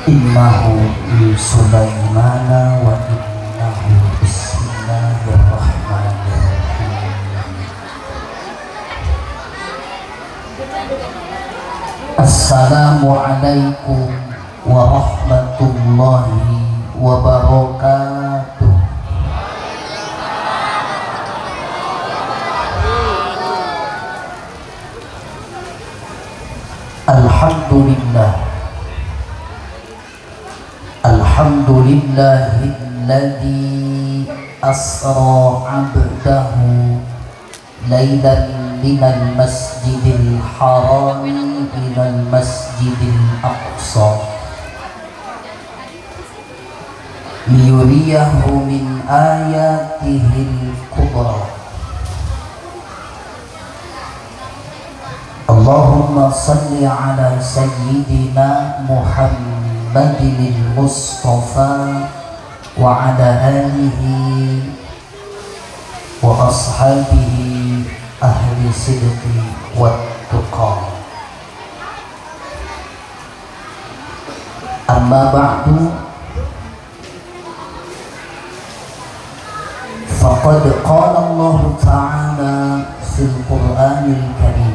Innahu min Sulaimana wa innahu bismillahirrahmanirrahim. Assalamualaikum warahmatullahi wabarakatuh. Alhamdulillahilladzi asra 'abdahu lailan minal masjidil haram ilal masjidil aqsa liyuriyahu min ayatihil kubra. Allahumma salli ala sayyidina Muhammadin al-Mustafa wa ala alihi wa ashabihi ahli sidqi wa tuqa. Amma ba'du, faqad qala Allah ta'ala fil Qur'anil Karim.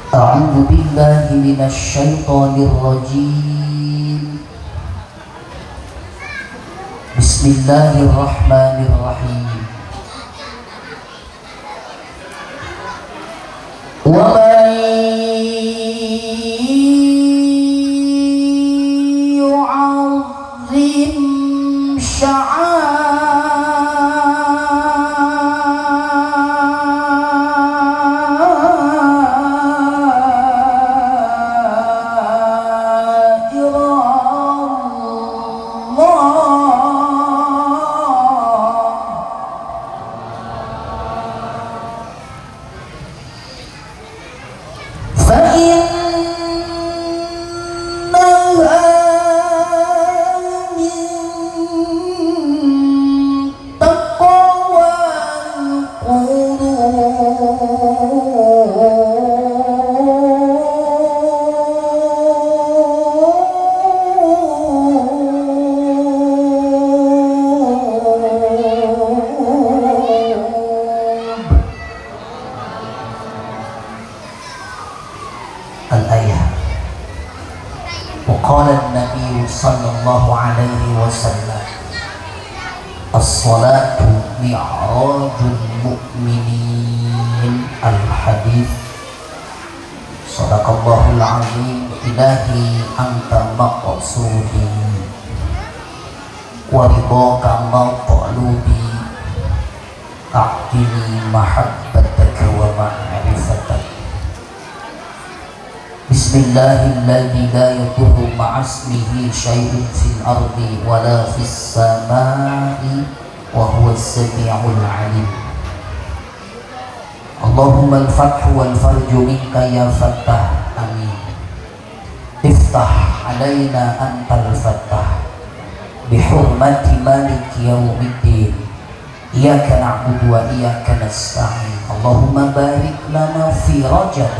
A'udzu billahi minasy syaithanir rajim. Bismillahirrahmanirrahim. Wa man yu'azzim al-ayah. Waqala an-nabiy sallallahu alaihi wasallam, as-salatu mi'rajul mu'minin. Al-hadith. Sadaqallahul azim. Ilahi anta maqsudi wa ridhaka maqlubi, a'tini mahabbataka wa ma'rifataka. Bismillahilladzi la yadurru ma'asmihi syai'un fil ardi wala fis samai wa huwas sami'ul 'alim. Allahumma al-fathu wal farju minka ya fattah. Amin. Iftah alaina antal fattah bihurmati maliki yaumiddin. Iyyaka na'budu wa iyyaka nasta'in. Allahumma barik lana fi rajab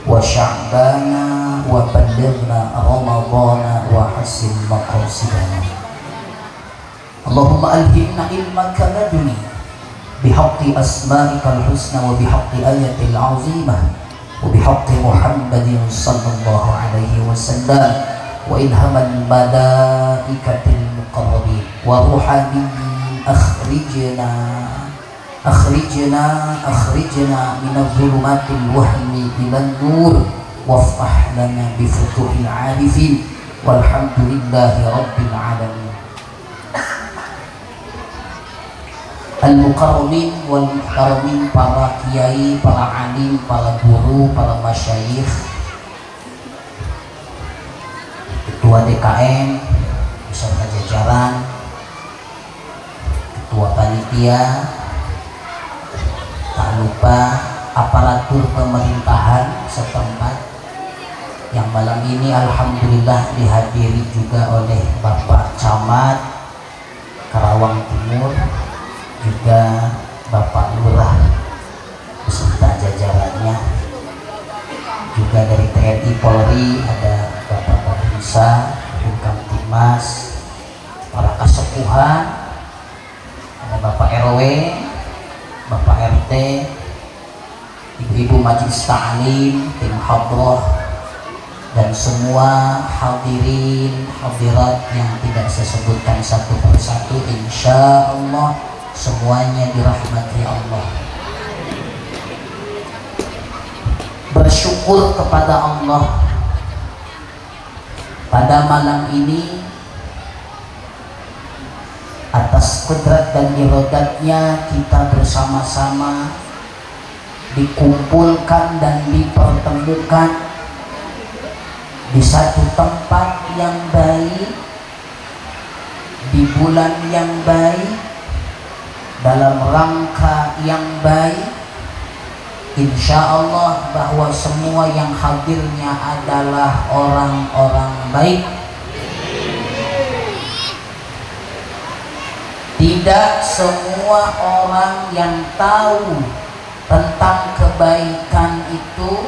wa sya'bana wa ballighna ramadana wa hasin maqasidana. Allahumma alhimna ilmaka laduni bihaqqi asma'ikal husna wa bihaqqi ayatil azimah wa bihaqqi Muhammadin sallallahu alaihi wasallam wa ilhamal malaikatil muqarrabin wa ruhaniyyin akhrijna minadh-dhulumatil wahmi ilan nur waftah lana bifutuhil arifin walhamdulillahi rabbil alamin. Al-mukarramin wal muhtaramin, para kiai, para alim, para guru, para masyayikh, ketua DKM beserta jajaran, ketua panitia, tak lupa aparatur pemerintahan setempat yang malam ini alhamdulillah dihadiri juga oleh Bapak Camat Karawang Timur, juga Bapak Lurah beserta jajarannya, juga dari TNI Polri ada desa, Bukang Timas, para kasepuhan, ada Bapak RW, Bapak RT, ibu-ibu majelis ta'lim, tim hadroh, dan semua hadirin hadirat yang tidak saya sebutkan satu persatu, insya Allah semuanya dirahmati Allah. Bersyukur kepada Allah pada malam ini atas kudrat dan irodatnya kita bersama-sama dikumpulkan dan dipertemukan di satu tempat yang baik, di bulan yang baik, dalam rangka yang baik. Insya Allah bahwa semua yang hadirnya adalah orang-orang baik. Tidak semua orang yang tahu tentang kebaikan itu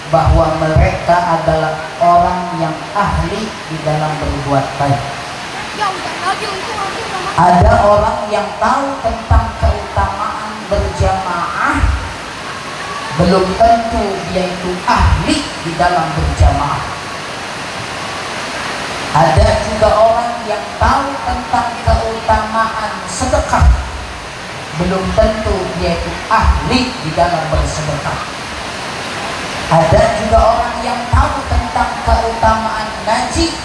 bahwa mereka adalah orang yang ahli di dalam berbuat baik. Ada orang yang tahu tentang keutamaan berjamaah, belum tentu dia itu ahli di dalam berjamaah. Ada juga orang yang tahu tentang keutamaan sedekah, belum tentu dia itu ahli di dalam bersedekah. Ada juga orang yang tahu tentang keutamaan ngaji,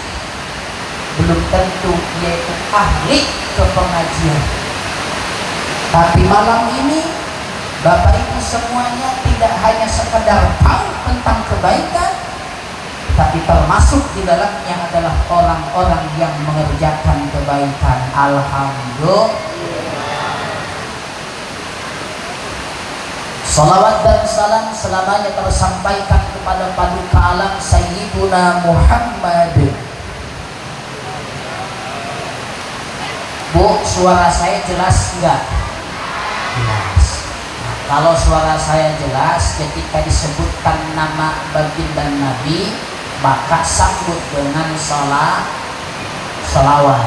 belum tentu dia itu ahli ke pengajian. Tapi malam ini Bapak Ibu semuanya tidak hanya sekedar tahu tentang kebaikan, tapi termasuk di dalamnya adalah orang-orang yang mengerjakan kebaikan. Alhamdulillah. Salawat dan salam selamanya tersampaikan kepada paduka alam Sayyiduna Muhammad. Bu, suara saya jelas enggak? Jelas. Nah, kalau suara saya jelas, ketika disebutkan nama baginda Nabi, maka sambut dengan salawat.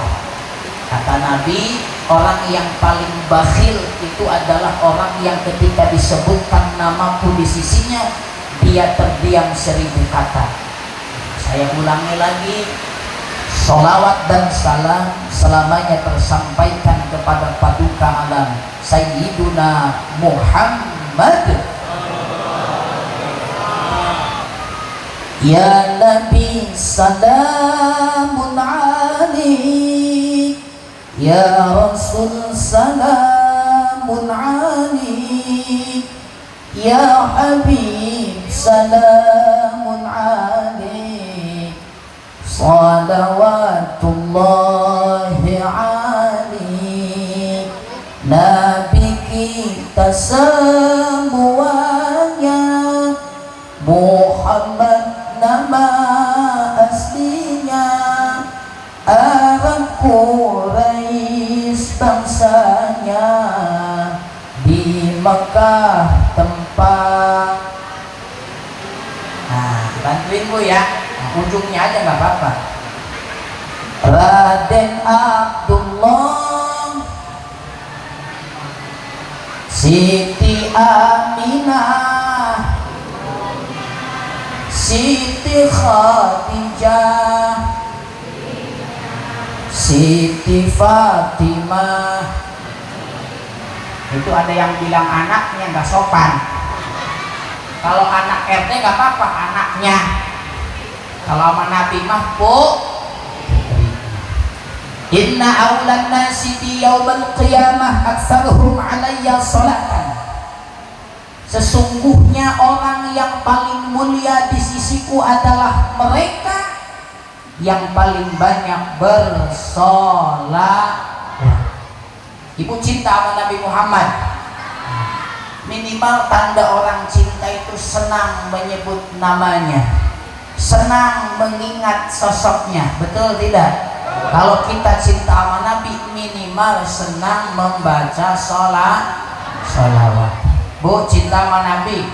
Kata Nabi, orang yang paling bakhil itu adalah orang yang ketika disebutkan namaku di sisinya, dia terdiam 1000 kata. Saya ulangi lagi, salawat dan salam selamanya tersampaikan kepada paduka alam Sayyiduna Muhammad. Ya Nabi salamun alaik, ya Rasul salamun alaik, ya Habib salamun alaik, salawatullahi alaik. Nabi kita semuanya, Muhammad nama aslinya, Arab Quraisy bangsanya, di Mekah tempat. Nah, bantuin Bu ya, ujungnya aja nggak apa-apa. Raden Abdullah, Siti Aminah, Siti Khadijah, Siti Fatimah. Itu ada yang bilang anaknya nggak sopan. Kalau anak RT nggak apa-apa, anaknya. Kalau sama Nabi mah Bu, inna awlan nasi di yaumal qiyamah aktsaruhum alayya salatan. Sesungguhnya orang yang paling mulia di sisiku adalah mereka yang paling banyak bersolat. Ibu cinta sama Nabi Muhammad. Minimal tanda orang cinta itu senang menyebut namanya, senang mengingat sosoknya, betul tidak? Kalau kita cinta sama Nabi, minimal senang membaca sholawat. Bu, cinta sama Nabi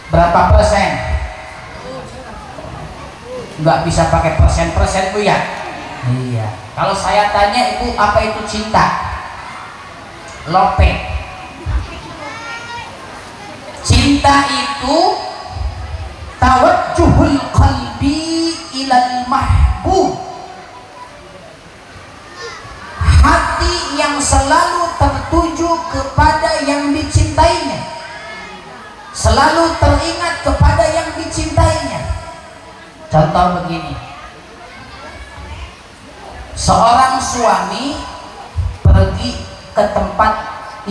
berapa persen? nggak bisa pakai persen-persen Bu ya. Iya. Kalau saya tanya Ibu, apa itu cinta? Lope. Cinta itu tawajjuhul qalbi ilal mahbub, hati yang selalu tertuju kepada yang dicintainya, selalu teringat kepada yang dicintainya. Contoh begini, seorang suami pergi ke tempat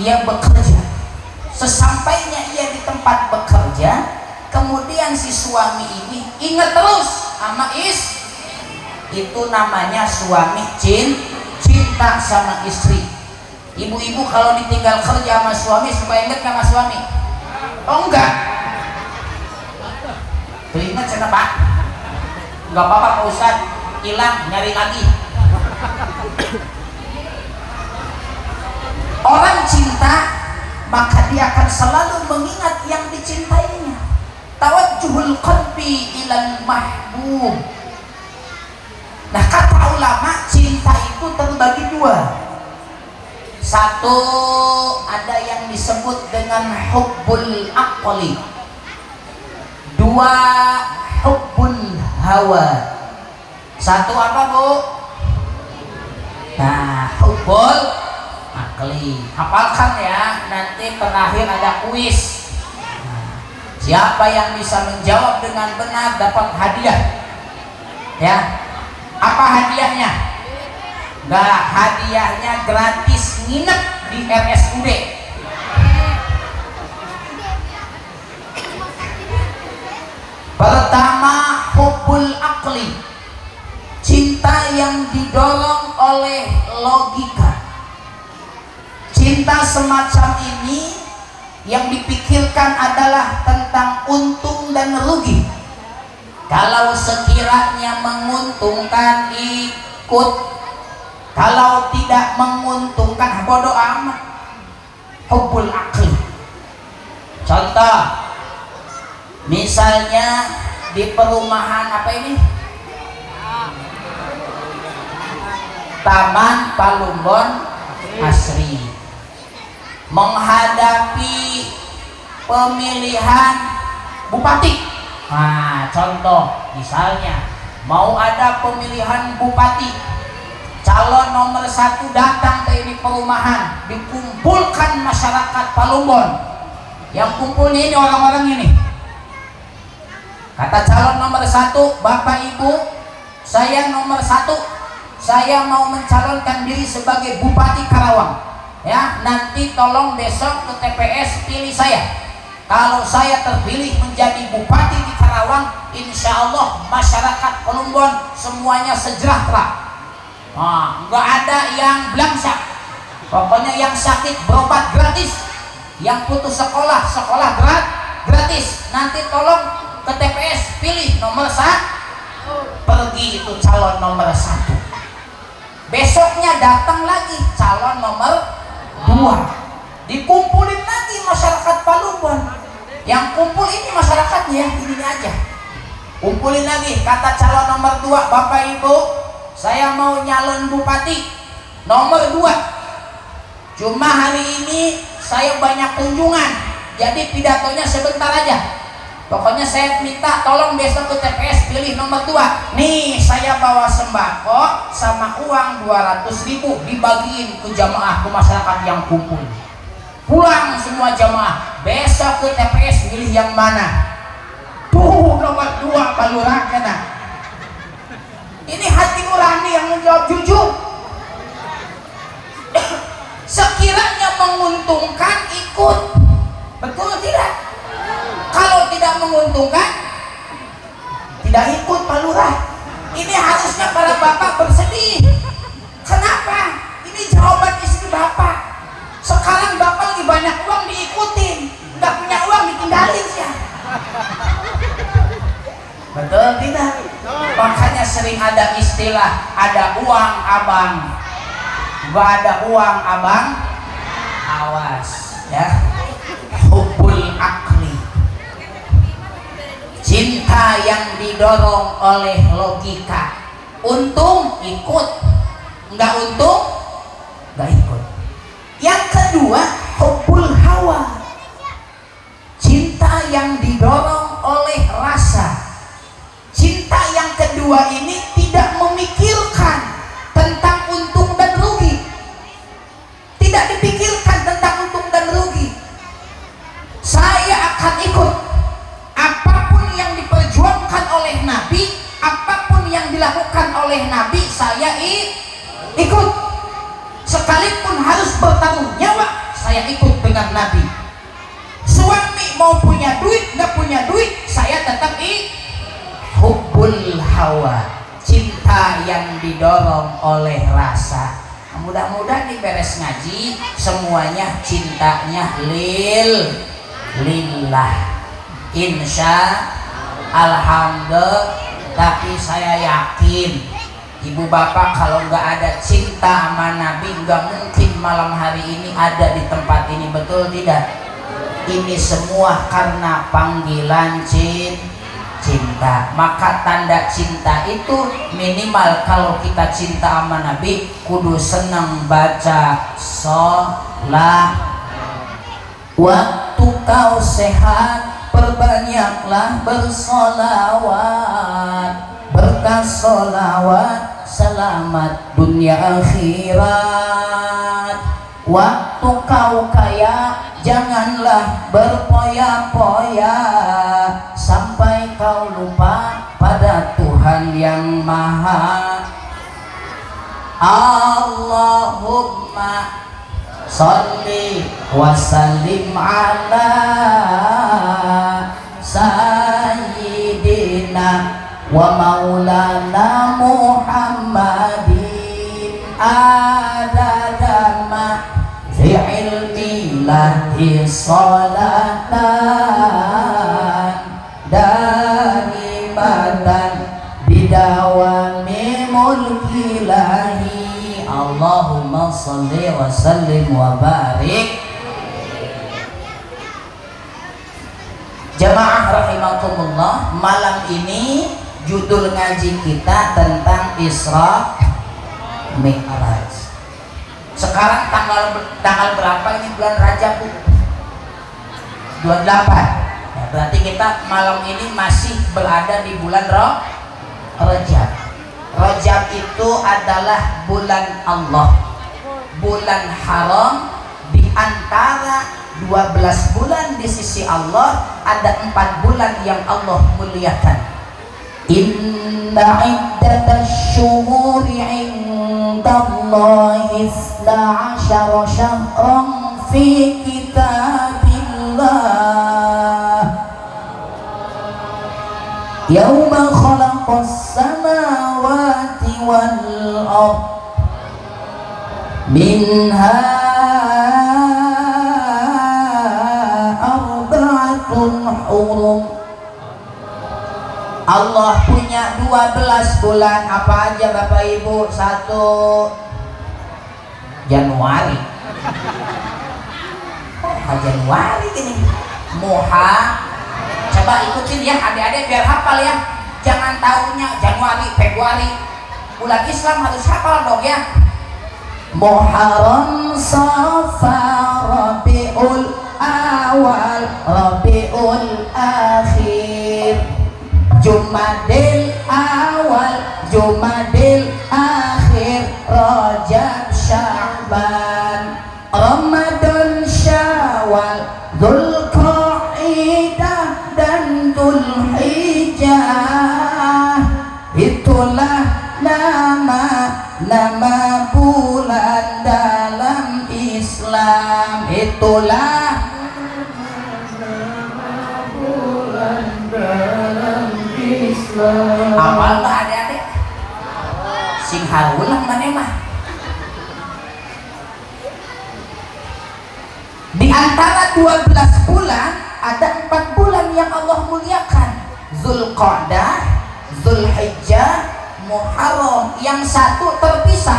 ia bekerja. Sesampainya ia di tempat bekerja, kemudian si suami ini ingat terus sama itu namanya suami cinta sama istri. Ibu-ibu kalau ditinggal kerja sama suami supaya ingat sama suami? Oh enggak. Teringat sana Pak? Enggak apa-apa Pak Ustadz, hilang nyari lagi. Orang cinta maka dia akan selalu mengingat yang dicintainya. Tawajjuhul qalbi ilal mahbub. Nah, kata ulama, cinta itu terbagi dua. Satu, ada yang disebut dengan hubbul aqli. Dua, hubbul hawa. Satu apa Bu? Nah, hubbul aqli. Hafalkan ya, nanti terakhir ada kuis. Nah, siapa yang bisa menjawab dengan benar dapat hadiah. Ya, apa hadiahnya? Enggak, hadiahnya gratis nginep di RSUD. Pertama, hubbul aqli, cinta yang didorong oleh logika. Cinta semacam ini yang dipikirkan adalah tentang untung dan rugi. Kalau sekiranya menguntungkan ikut, kalau tidak menguntungkan bodoh amat. Hubbul aqli. Contoh, misalnya di perumahan apa ini? Taman Palumbon Asri, menghadapi pemilihan bupati. Nah, contoh misalnya mau ada pemilihan bupati, calon nomor 1 datang ke ini perumahan, dikumpulkan masyarakat Palumbon. Yang kumpulnya ini orang-orang ini. Kata calon nomor 1, Bapak Ibu, saya nomor 1, saya mau mencalonkan diri sebagai Bupati Karawang. Ya, nanti tolong besok ke TPS pilih saya. Kalau saya terpilih menjadi Bupati di Karawang, insya Allah masyarakat Palumbon semuanya sejahtera. Nah, nggak ada yang belangsak. Pokoknya yang sakit berobat gratis, yang putus sekolah gratis. Nanti tolong ke TPS pilih nomor 1. Pergi itu calon nomor 1. Besoknya datang lagi calon nomor 2. Dikumpulin lagi masyarakat Palumbon. Yang kumpul ini masyarakatnya, ini aja. Kumpulin lagi, kata calon nomor 2, Bapak Ibu, saya mau nyalon bupati nomor 2. Cuma hari ini saya banyak kunjungan, jadi pidatonya sebentar aja. Pokoknya saya minta tolong besok ke TPS pilih nomor 2. Nih, saya bawa sembako sama uang 200.000 dibagiin ke jamaah, ke masyarakat yang kumpul. Pulang semua jamaah, besok ke TPS pilih yang mana? Tuh, nomor 2 Pak Lurah kena. Ini hati nurani yang menjawab jujur. Sekiranya menguntungkan ikut, betul tidak? Kalau tidak menguntungkan, tidak ikut Pak Lurah. Ini harusnya para bapak bersedih. Kenapa? Ini jawaban istri bapak. Sekarang bapak lagi banyak uang diikutin, nggak punya uang ditinggalin ya. Betul tidak? Makanya sering ada istilah, ada uang abang, nggak ada uang abang, awas ya. Hubbul aqli, cinta yang didorong oleh logika. Untung ikut, nggak untung nggak ikut. Yang kedua, hubbul hawa, cinta yang didorong oleh rasa. Cinta yang kedua ini tidak memikirkan tentang untung dan rugi, tidak dipikirkan tentang untung dan rugi. Saya akan ikut apapun yang diperjuangkan oleh Nabi, apapun yang dilakukan oleh Nabi, saya ikut. Sekalipun harus bertaruh nyawa, saya ikut dengan Nabi. Suami mau punya duit, nggak punya duit, saya tetap hubbul hawa, cinta yang didorong oleh rasa. Mudah-mudahan di beres ngaji semuanya cintanya lillah. Insya alhamdulillah. Tapi saya yakin ibu bapak kalau nggak ada cinta sama Nabi, nggak mungkin malam hari ini ada di tempat ini. Betul tidak? Ini semua karena panggilan cinta. Maka tanda cinta itu minimal kalau kita cinta sama Nabi kudu senang baca sholat. Waktu kau sehat perbanyaklah bersolawat, berkah solawat selamat dunia akhirat. Waktu kau kaya janganlah berpoya-poya sampai kau lupa pada Tuhan yang Maha. Allahumma sholli wa sallim ala sayyidina wa maulana Muhammadin adadama fi ilmillahi sholatan darimatan bidawami mulkilahi. Allahumma sholli wa sallim wa barik. Jamaah rahimakumullah, malam ini judul ngaji kita tentang Isra Mi'raj. Sekarang tanggal berapa ini bulan Rajab? 28. Ya, berarti kita malam ini masih berada di bulan Rajab. Rajab itu adalah bulan Allah, bulan haram. Di antara 12 bulan di sisi Allah ada 4 bulan yang Allah muliakan. Inna iddatash syuhuri indallahi 12 syahran fi kitabillah yauma khalaqas samawati wal ard minha hurum. Allah punya 12 bulan. Apa aja Bapak Ibu? 1 Januari. Januari gini. Muha. Coba ikutin ya adik-adik biar hafal ya. Jangan tahunya Januari, Februari. Bulan Islam harus hafal dong ya. Muharram, Safar, Rabiul Awal, Rabiul Akhir, Jumadil Awal, Jumadil Akhir, Rajab, Sya'ban, Ramadan, Syawal, Dzulqa'dah dan Dzulhijjah. Itulah nama bulan dalam Islam. Itulah nama bulan dalam Islam. Apal nggak adik-adik? Sing harulang mana mah? Di antara 12 bulan ada 4 bulan yang Allah muliakan. Dzulqa'dah, Dzulhijjah, Muharram. Yang satu terpisah,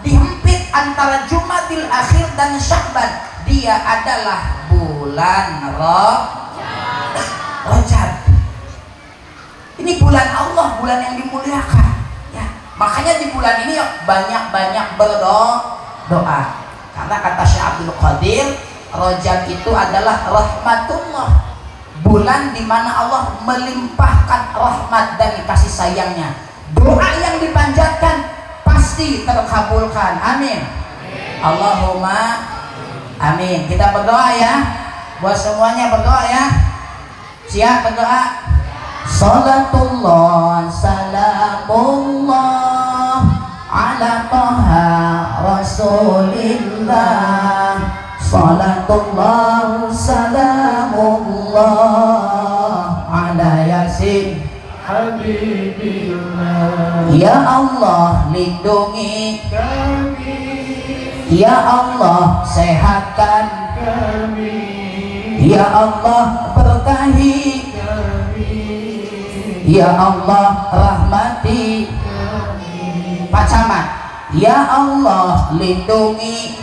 dihempit antara Jumadil Akhir dan Sya'ban. Dia adalah bulan Rajab. Ini bulan Allah, bulan yang dimuliakan. Ya, makanya di bulan ini banyak-banyak berdoa. Karena kata Syekh Abdul Qadir, Rajab itu adalah rahmatullah, bulan di mana Allah melimpahkan rahmat dan kasih sayangnya. Doa yang dipanjatkan pasti terkabulkan. Amin. Allahumma amin. Kita berdoa ya. Buat semuanya berdoa ya. Siap berdoa? Salatullah salamullah ala taha rasulillah. Salatullah salamullah ala yasin habibillah. Ya Allah lindungi kami, ya Allah sehatkan kami, ya Allah berkahi kami, ya Allah rahmati kami. Pak Camat, ya Allah lindungi,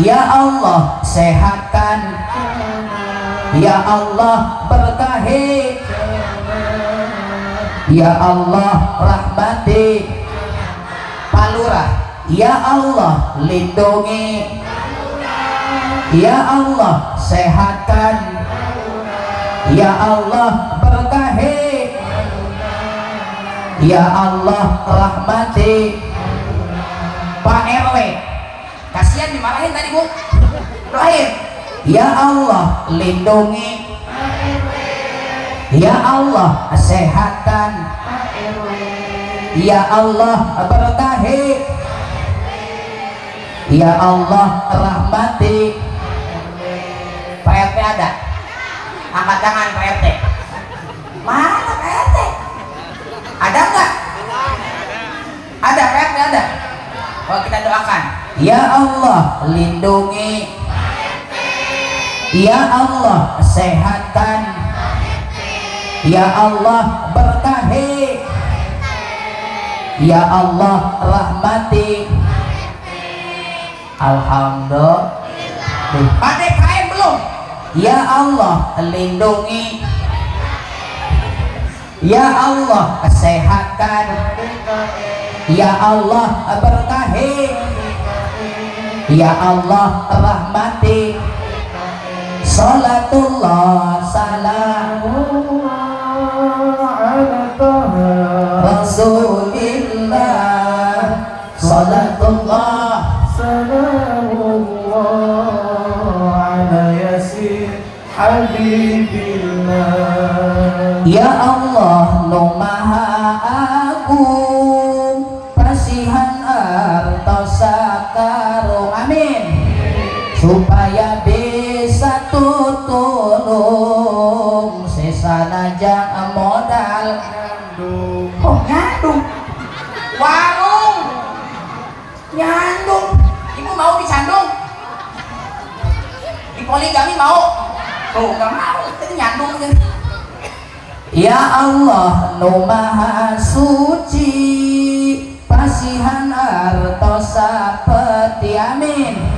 ya Allah sehatkan, ya Allah berkahi, ya Allah rahmati. Pak Lurah, ya Allah lindungi, ya Allah sehatkan, ya Allah berkahi, ya Allah rahmati. Pak RW, kasihan dimarahin tadi Bu, doain. Ya Allah lindungi, ya Allah sehatkan, ya Allah berkahi, ya Allah rahmati. Pak RT ada? Angkat tangan Pak RT. Mana Pak RT? Ada enggak? Ada Pak RT ada? Oh kita doakan. Ya Allah lindungi, ya Allah sehatkan, ya Allah berkahi, ya Allah rahmati. Alhamdulillah. Pada KM belum? Ya Allah lindungi, ya Allah sehatkan, ya Allah berkahi, ya Allah rahmati. Salatullah salamullah ala taha rasulillah. Salatullah salamullah ala yasin habibillah. Ya Allah nu maha agung pasihan artosa karung. Amin. Supaya bisa tutulung sesanajang modal nyandung. Oh nyandung, warung nyandung. Ibu mau dicandung? Di poligami mau? Tuh nggak mau, itu nyandung. Ya Allah nu maha suci pasihan artosa peti. Amin.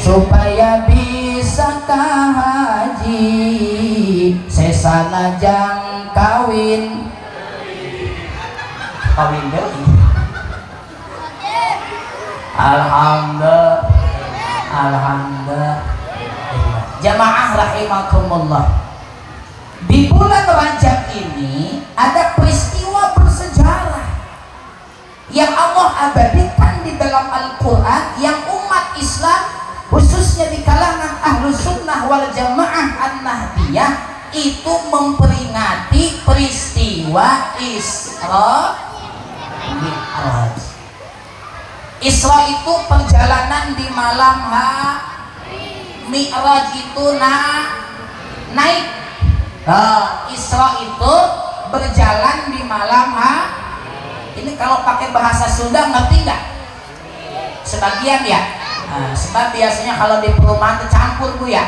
Supaya bisa kahaji sesanajang kawin deui. Alhamdulillah, alhamdulillah. Jamaah rahimakumullah. Di bulan Rajab ini ada peristiwa bersejarah yang Allah abadikan di dalam Al-Quran, yang umat Islam khususnya di kalangan Ahlus Sunnah wal Jamaah An-Nahdiyah itu memperingati peristiwa Isra Mi'raj. Isra itu perjalanan di malam hari, Mi'raj itu naik. Isra itu berjalan di malam hari. Ini kalau pakai bahasa Sunda ngerti nggak? Sebagian ya. Sebab biasanya kalau di perumahan tercampur Bu ya.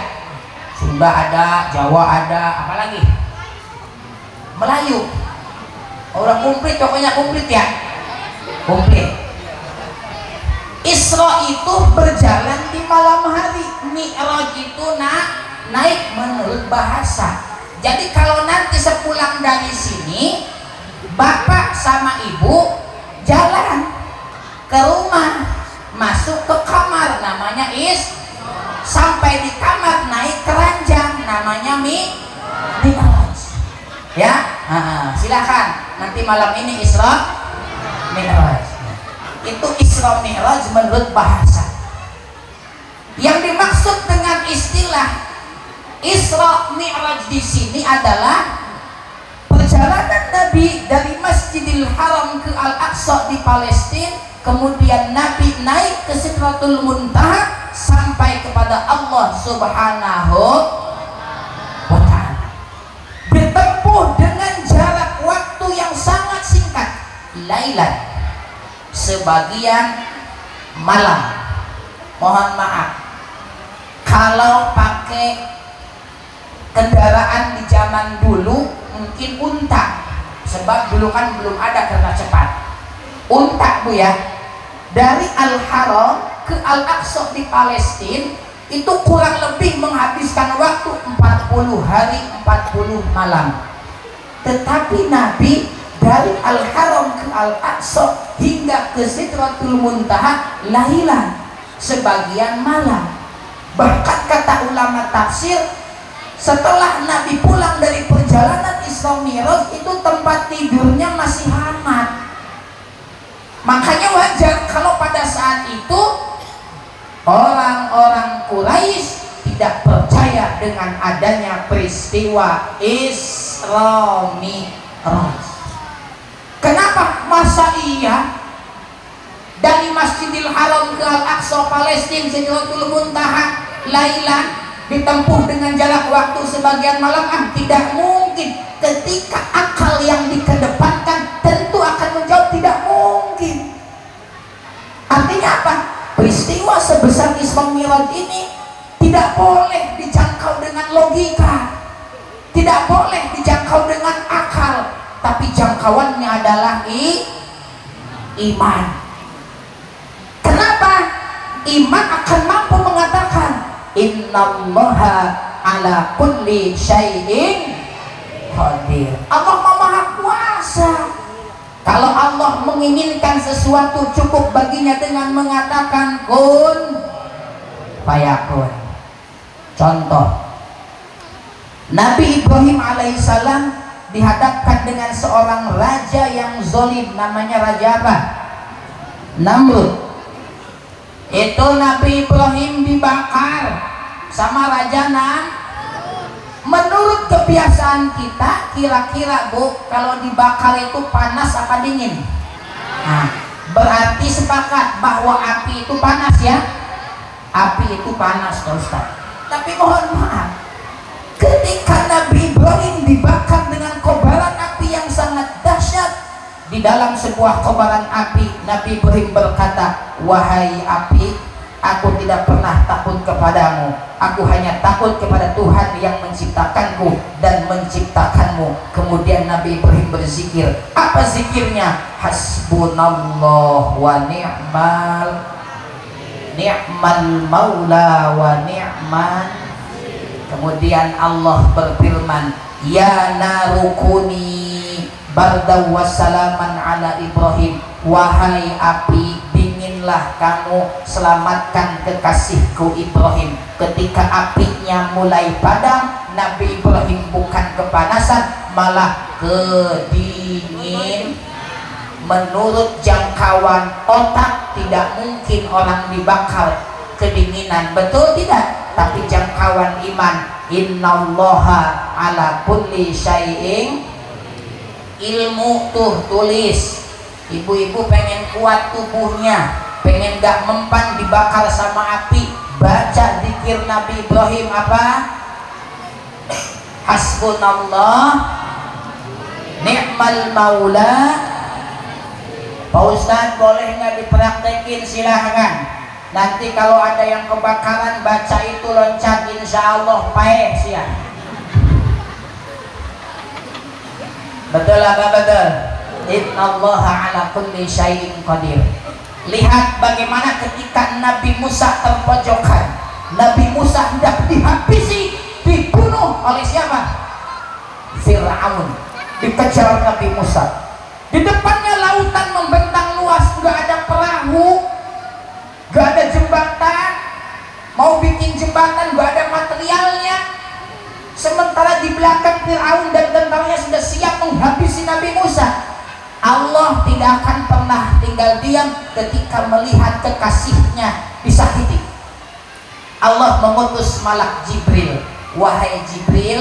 Sunda ada, Jawa ada, apalagi Melayu. Orang komplit, pokoknya komplit ya. Komplit. Isra itu berjalan di malam hari, Mi'raj itu naik menurut bahasa. Jadi kalau nanti sepulang dari sini, bapak sama ibu jalan ke rumah, masuk ke kamar, namanya sampai di kamar naik keranjang, namanya Mi'raj. Ya, silakan nanti malam ini Isra Mi'raj. Itu Isra Mi'raj menurut bahasa. Yang dimaksud dengan istilah Isra Mi'raj di sini adalah perjalanan Nabi dari Masjidil Haram ke Al-Aqsa di Palestina, kemudian Nabi naik ke Sidratul Muntaha sampai kepada Allah Subhanahu wa Ta'ala. Bertempuh dengan jarak waktu yang sangat singkat, lailan, sebagian malam. Mohon maaf kalau pakai kendaraan di zaman dulu mungkin unta, sebab dulu kan belum ada kereta cepat. Unta bu ya, dari Al-Haram ke Al-Aqsa di Palestina itu kurang lebih menghabiskan waktu 40 hari 40 malam. Tetapi Nabi dari Al-Haram ke Al-Aqsa hingga ke Sidratul Muntaha lailan, sebagian malam. Bahkan kata ulama tafsir, setelah Nabi pulang dari perjalanan Isra Mi'raj itu tempat tidurnya masih hangat. Makanya wajar kalau pada saat itu orang-orang Quraisy tidak percaya dengan adanya peristiwa Isra Mi'raj. Kenapa? Masa iya dari Masjidil Haram ke Al-Aqsa Palestina Sidratul Muntaha lailan ditempuh dengan jarak waktu sebagian malam? Tidak mungkin. Ketika akal yang dikedepankan tentu akan menjawab tidak mungkin. Artinya apa? Peristiwa sebesar Isra Mi'raj ini tidak boleh dijangkau dengan logika, tidak boleh dijangkau dengan akal, tapi jangkauannya adalah iman. Kenapa? Iman akan mampu mengatakan innallaha ala kulli syai'in qadir. Allah Maha Kuasa. Kalau Allah menginginkan sesuatu, cukup baginya dengan mengatakan kun fayakun. Contoh, Nabi Ibrahim alaihissalam dihadapkan dengan seorang raja yang zalim, namanya raja apa? Namrud. Itu Nabi Ibrahim dibakar sama raja Menurut kebiasaan kita, kira-kira bu, kalau dibakar itu panas apa dingin? Nah, berarti sepakat bahwa api itu panas ya? Api itu panas Ustaz. Tapi mohon maaf, ketika Nabi Ibrahim dibakar dengan kobaran api yang sangat dahsyat, di dalam sebuah kobaran api Nabi Ibrahim berkata, wahai api, aku tidak pernah takut kepadamu, aku hanya takut kepada Tuhan yang menciptakanku dan menciptakanmu. Kemudian Nabi Ibrahim berzikir. Apa zikirnya? Hasbunallah wa ni'mal maula wa ni'man. Kemudian Allah berfirman, ya narukuni bardaw wassalaman ala Ibrahim. Wahai api, dinginlah kamu, selamatkan kekasihku Ibrahim. Ketika apinya mulai padam, Nabi Ibrahim bukan kepanasan, malah kedingin. Menurut jangkauan otak tidak mungkin orang dibakar kedinginan, betul tidak? Tapi jangkauan iman, innallaha ala kulli syai'in. Ilmu tuh tulis. Ibu-ibu pengen kuat tubuhnya, pengen gak mempan dibakar sama api, baca zikir Nabi Ibrahim apa? Hasbunallah ni'mal maula. Pak Ustadz boleh nggak dipraktekin? Silahkan. Nanti kalau ada yang kebakaran baca itu loncat, insya Allah paeh siap. Betul apa betul? Innallaha ala kulli syai'in qadir. Lihat bagaimana ketika Nabi Musa terpojokan, Nabi Musa hendak dihabisi, dibunuh oleh siapa? dikejar Nabi Musa. Di depannya lautan membentang luas, nggak ada perahu, nggak ada jembatan. Mau bikin jembatan nggak ada materialnya. Sementara di belakang Fir'aun dan tentaranya sudah siap menghabisi Nabi Musa. Allah tidak akan pernah tinggal diam ketika melihat kekasihnya disakiti. Allah mengutus malak Jibril. Wahai Jibril,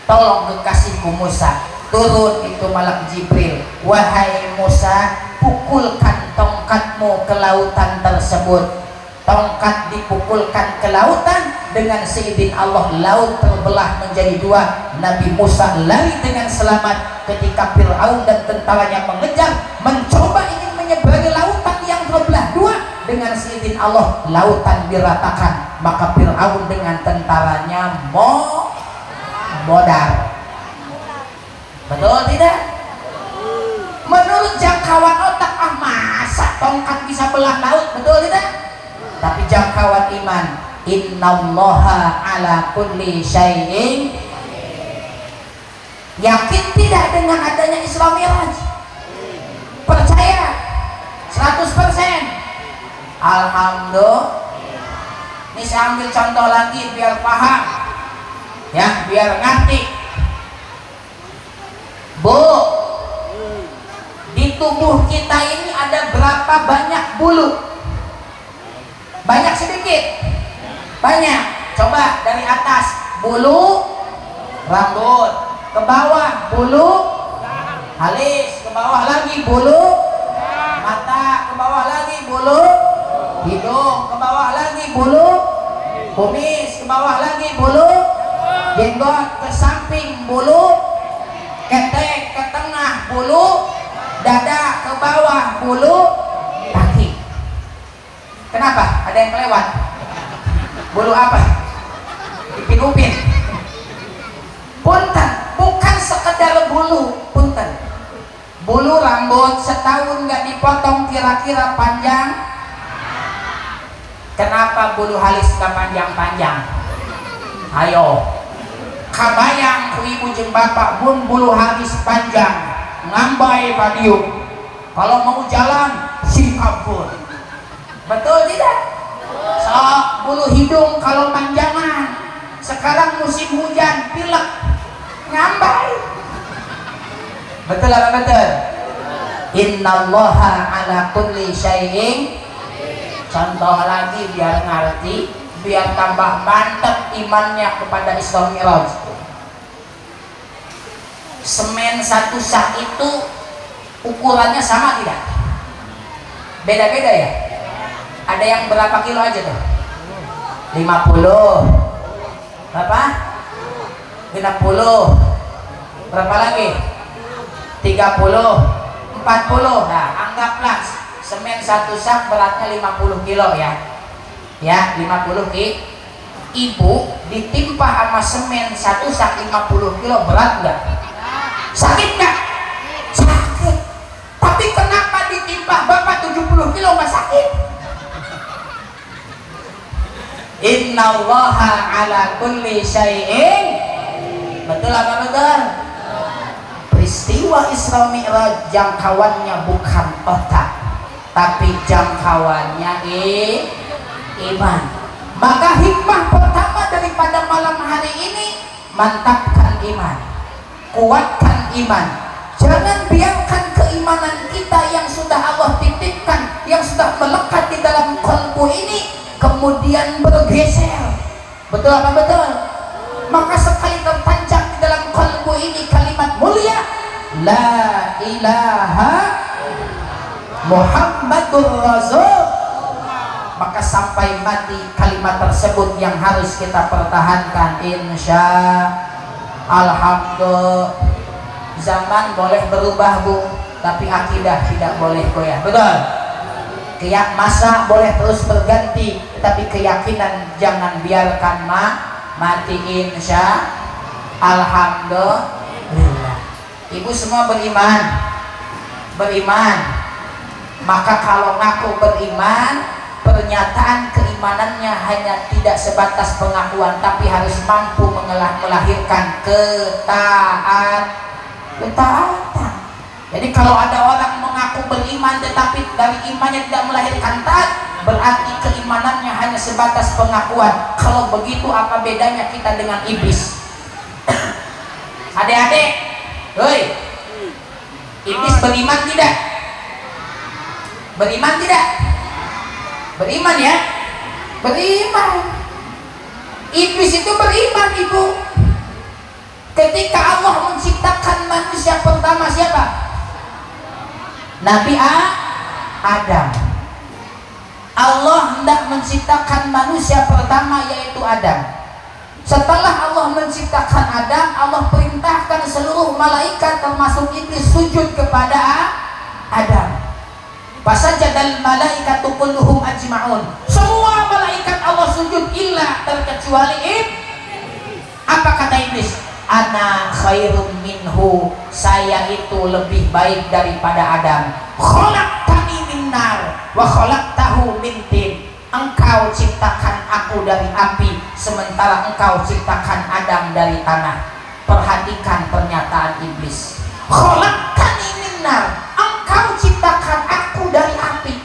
tolong kekasihku Musa. Turun itu malak Jibril. Wahai Musa, pukulkan tongkatmu ke lautan tersebut. Tongkat dipukulkan ke lautan, dengan seizin Allah laut terbelah menjadi dua. Nabi Musa lari dengan selamat ketika Fir'aun dan tentaranya mengejar, mencoba ingin menyeberangi lautan yang terbelah dua. Dengan seizin Allah lautan diratakan, maka Fir'aun dengan tentaranya modal. Betul tidak? Menurut jangkauan otak, masa tongkat bisa belah laut, betul tidak? Tapi jangkauan iman, innallaha ala kulli syai'in. Yakin tidak dengan adanya Isra Mi'raj? Percaya 100%. Alhamdulillah. Ini saya ambil contoh lagi biar paham, ya, biar ngerti. Bu, di tubuh kita ini ada berapa banyak bulu? Banyak sedikit? Banyak. Coba dari atas, bulu rambut, ke bawah bulu alis, ke bawah lagi bulu mata, ke bawah lagi bulu hidung, ke bawah lagi bulu kumis, ke bawah lagi bulu jenggot, ke samping bulu ketek, ke tengah bulu dada, ke bawah bulu kaki. Kenapa? Ada yang kelewat? Bulu apa? Upin-upin. Punten, bukan sekedar bulu, punten. Bulu rambut setahun nggak dipotong kira-kira panjang. Kenapa bulu halis nggak panjang-panjang? Ayo, kabayang ku ibu jeung bapak bun bulu halis panjang, ngambai padiuk. Kalau mau jalan, Singapura. Betul tidak? Sok bulu hidung kalau panjangan. Sekarang musim hujan, pilek, ngambai. Betul apa betul? Innallaha ala kulli syai'in. Contoh lagi biar ngerti, biar tambah mantap imannya kepada Isra Mi'raj. Semen satu sak itu ukurannya sama tidak? Beda-beda ya? Ada yang berapa kilo aja tuh? 50. Berapa? 60. Berapa lagi? 30. 40. Nah, anggaplah semen satu sak beratnya 50 kilo ya. Ya, 50 kilo. Ibu ditimpa sama semen satu sak 50 kilo, berat enggak? Sakit enggak? Sakit. Tapi kenapa ditimpa bapak 70 kilo enggak sakit? Innallaha ala kulli syai'in. Betul apa betul? Peristiwa Isra Mi'raj jangkauannya bukan otak, tapi jangkauannya iman. Maka hikmah pertama daripada malam hari ini, mantapkan iman, kuatkan iman. Jangan biarkan keimanan kita yang sudah Allah titipkan, yang sudah melekat di dalam kalbu ini kemudian bergeser. Betul apa betul? Maka sekali tertancap di dalam kalbu ini kalimat mulia, la ilaha Muhammadur Rasul, maka sampai mati kalimat tersebut yang harus kita pertahankan. Insya Alhamdulillah. Zaman boleh berubah bu, tapi akidah tidak boleh goyah. Betul? Masa boleh terus berganti, tapi keyakinan jangan biarkan mati. Insya Alhamdulillah. Ibu semua beriman, maka kalau ngaku beriman, pernyataan keimanannya hanya tidak sebatas pengakuan, tapi harus mampu melahirkan ketaatan. ketaatan. Jadi kalau ada orang mengaku beriman tetapi dari imannya tidak melahirkan taat, berarti keimanannya hanya sebatas pengakuan. Kalau begitu apa bedanya kita dengan iblis? Adik-adik, hei, iblis beriman tidak? Beriman tidak? Beriman ya? Beriman. Iblis itu beriman, Ibu. Ketika Allah menciptakan manusia pertama siapa? Nabi Adam. Allah hendak menciptakan manusia pertama yaitu Adam. Setelah Allah menciptakan Adam, Allah perintahkan seluruh malaikat termasuk iblis sujud kepada Adam. Fasajadal malaikatu kulluhum ajma'un. Semua malaikat Allah sujud illa terkecuali iblis. Apa kata iblis? Ana khairum minhu, saya itu lebih baik daripada Adam. Khalaqtani min nar wa khalaqtahu min tin. Engkau ciptakan aku dari api, sementara engkau ciptakan Adam dari tanah. Perhatikan pernyataan iblis. Khalaqtani min nar, engkau ciptakan aku dari api.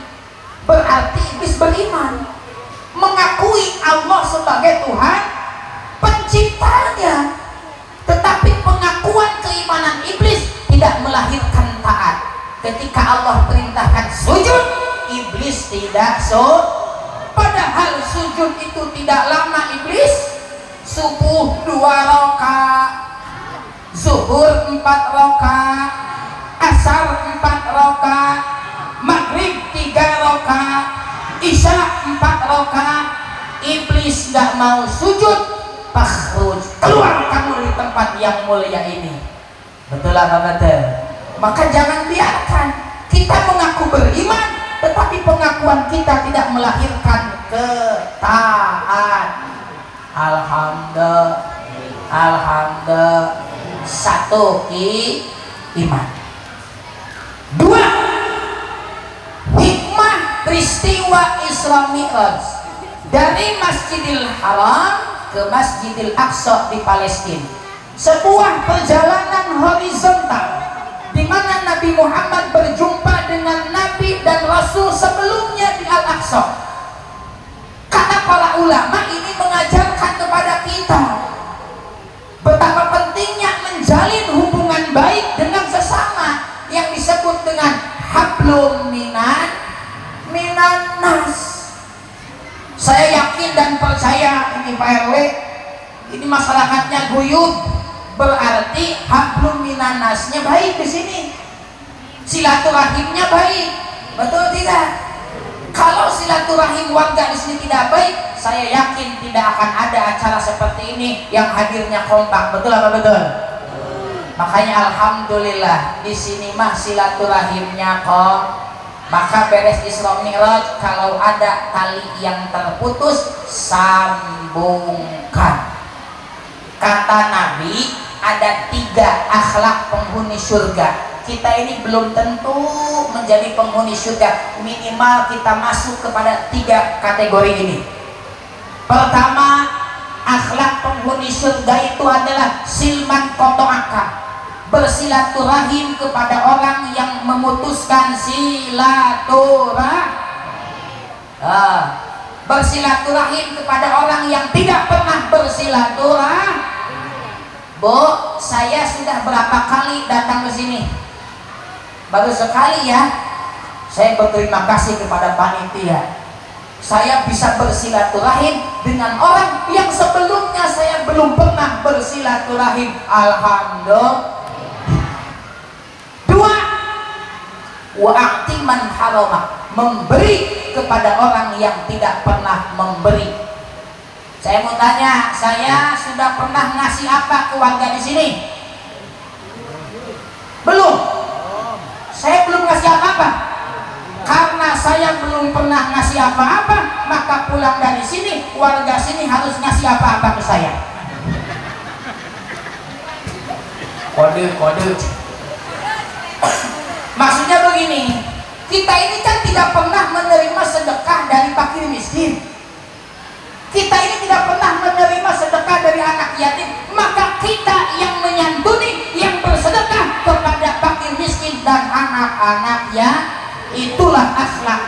Berarti iblis beriman, mengakui Allah sebagai Tuhan penciptanya. Tetapi pengakuan keimanan iblis tidak melahirkan taat. Ketika Allah perintahkan sujud, iblis tidak sujud. Padahal sujud itu tidak lama iblis. Subuh 2 rakaat, zuhur 4 rakaat, asar 4 rakaat, maghrib 3 rakaat, isya 4 rakaat. Iblis gak mau sujud. Fakhruj, keluar kamu dari tempat yang mulia ini. Betul apa betul? Maka jangan biarkan kita mengaku beriman tetapi pengakuan kita tidak melahirkan ketaatan. Alhamdulillah. Alhamdulillah. 1 iman. 2 hikmah peristiwa Isra Mi'raj dari Masjidil Haram ke Masjidil Aqsa di Palestina. Sebuah perjalanan horizontal di mana Nabi Muhammad berjumpa dengan Nabi dan Rasul sebelumnya di Al-Aqsa. Kata para ulama, ini mengajarkan kepada kita betapa pentingnya menjalin hubungan baik dengan sesama yang disebut dengan hablum minan nas. Saya yakin dan percaya ini Pak RW, ini masyarakatnya guyup, berarti hablum minan nasnya baik di sini, silaturahimnya baik, betul tidak? Kalau silaturahim warga di sini tidak baik, saya yakin tidak akan ada acara seperti ini yang hadirnya kompak, betul apa betul? Makanya alhamdulillah di sini mah silaturahimnya kok. Maka beres Isra Mi'raj, kalau ada tali yang terputus, sambungkan. Kata Nabi, ada 3 akhlak penghuni surga. Kita ini belum tentu menjadi penghuni surga. Minimal kita masuk kepada 3 kategori ini. Pertama, akhlak penghuni surga itu adalah silman kotoaka, bersilaturahim kepada orang yang memutuskan bersilaturahim kepada orang yang tidak pernah bersilaturahim. Bu, saya sudah berapa kali datang ke sini? Baru sekali ya. Saya berterima kasih kepada panitia. Saya bisa bersilaturahim dengan orang yang sebelumnya saya belum pernah bersilaturahim. Alhamdulillah. 2, wa'atiman haramah, memberi kepada orang yang tidak pernah memberi. Saya mau tanya, saya sudah pernah ngasih apa ke warga di sini? Belum. Saya belum ngasih apa-apa. Karena saya belum pernah ngasih apa-apa, maka pulang dari sini warga sini harus ngasih apa-apa ke saya. Kode. Maksudnya begini, kita ini kan tidak pernah menerima sedekah dari fakir miskin. Kita ini tidak pernah menerima sedekah dari anak yatim. Maka kita yang menyantuni, yang bersedekah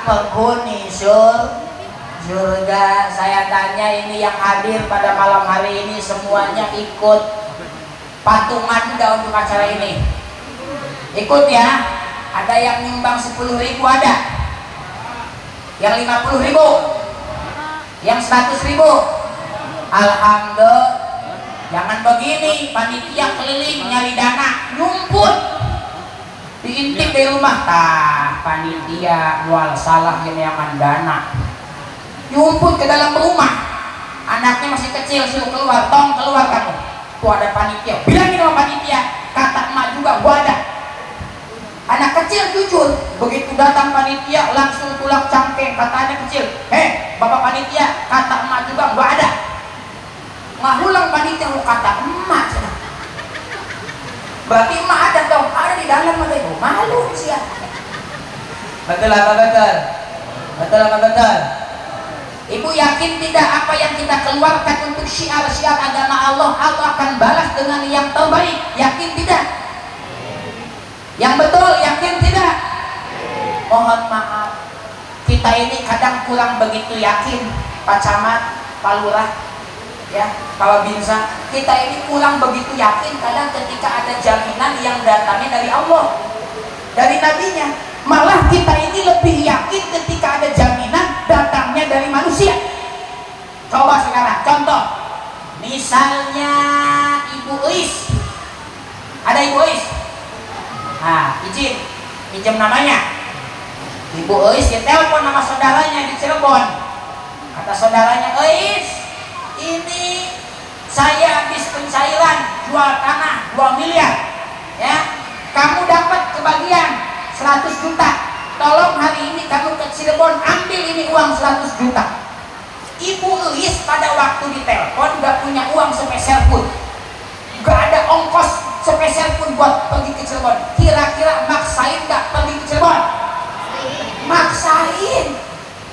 penghuni surga. Saya tanya ini yang hadir pada malam hari ini semuanya ikut patungan enggak untuk acara ini? Ikut ya. Ada yang nyumbang 10.000 ada, yang 50.000, yang 100.000. Alhamdulillah. Jangan begini, panitia keliling nyari dana, nyumput diintip dari rumah. Panitia mual salah yang dana, nyumput ke dalam rumah. Anaknya masih kecil, suruh keluar, tong keluar kamu. Tuh ada panitia, bilangin sama panitia, kata emak juga gua ada. Anak kecil jujur, begitu datang panitia langsung tulak cangkeng. Kata anak kecil, bapak panitia, kata emak juga gua ada. Mahulang panitia, lu kata emak sana. Berarti emak ada dong, ada di dalam ada itu. Malu sih ya. Betul apa betul? Betul apa betul? Ibu yakin tidak apa yang kita keluarkan untuk syiar-syiar agama Allah akan balas dengan yang terbaik? Yakin tidak? Yang betul yakin tidak? Mohon maaf, kita ini kadang kurang begitu yakin. Pak Camat, Pak Lurah, ya, Pak Binsa, kita ini kurang begitu yakin kadang ketika ada jaminan yang datangnya dari Allah, dari nabinya. Malah kita ini lebih yakin ketika ada jaminan datangnya dari manusia. Coba sekarang contoh, misalnya Ibu Uis, ada Ibu Uis, izin pinjam namanya. Ibu Uis ditelepon sama saudaranya di Cirebon. Kata saudaranya, Uis, ini saya habis pencairan jual tanah 2 miliar, ya, kamu dapat kebagian 100 juta, tolong hari ini kamu ke Cirebon ambil ini uang 100 juta. Ibu Uis pada waktu ditelepon gak punya uang sepeser pun, gak ada ongkos sepeser pun buat pergi ke Cirebon. Kira-kira maksain gak pergi ke Cirebon? Maksain.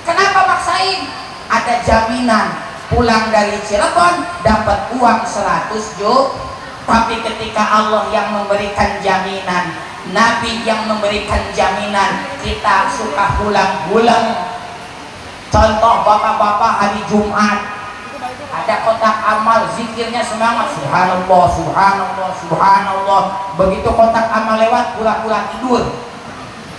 Kenapa maksain? Ada jaminan pulang dari Cirebon dapat uang 100 juta. Tapi ketika Allah yang memberikan jaminan, Nabi yang memberikan jaminan, kita suka pulang-pulang. Contoh bapak-bapak hari Jumat ada kotak amal, zikirnya semangat, subhanallah, subhanallah, subhanallah. Begitu kotak amal lewat pura-pura tidur.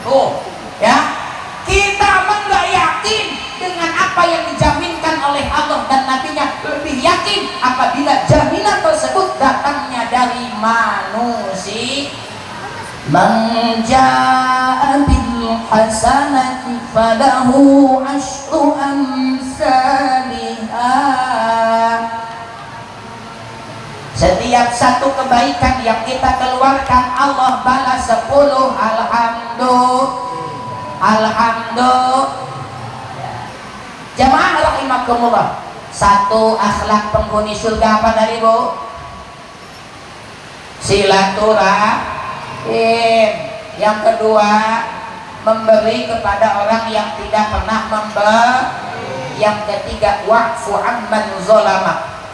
Tuh, ya, kita enggak yakin dengan apa yang dijaminkan oleh Allah dan Nabi-Nya. Lebih yakin apabila jaminan tersebut datangnya dari manusia. Man jaa bil hasanati falahu asyru amsalihha. Setiap satu kebaikan yang kita keluarkan Allah balas 10. Alhamdulillah. Jamaah rahimakumullah. Satu, akhlak penghuni surga apa dari Bu? Silaturahim. Yang kedua, memberi kepada orang yang tidak pernah memberi. Yang ketiga, wa'fu amman zalama,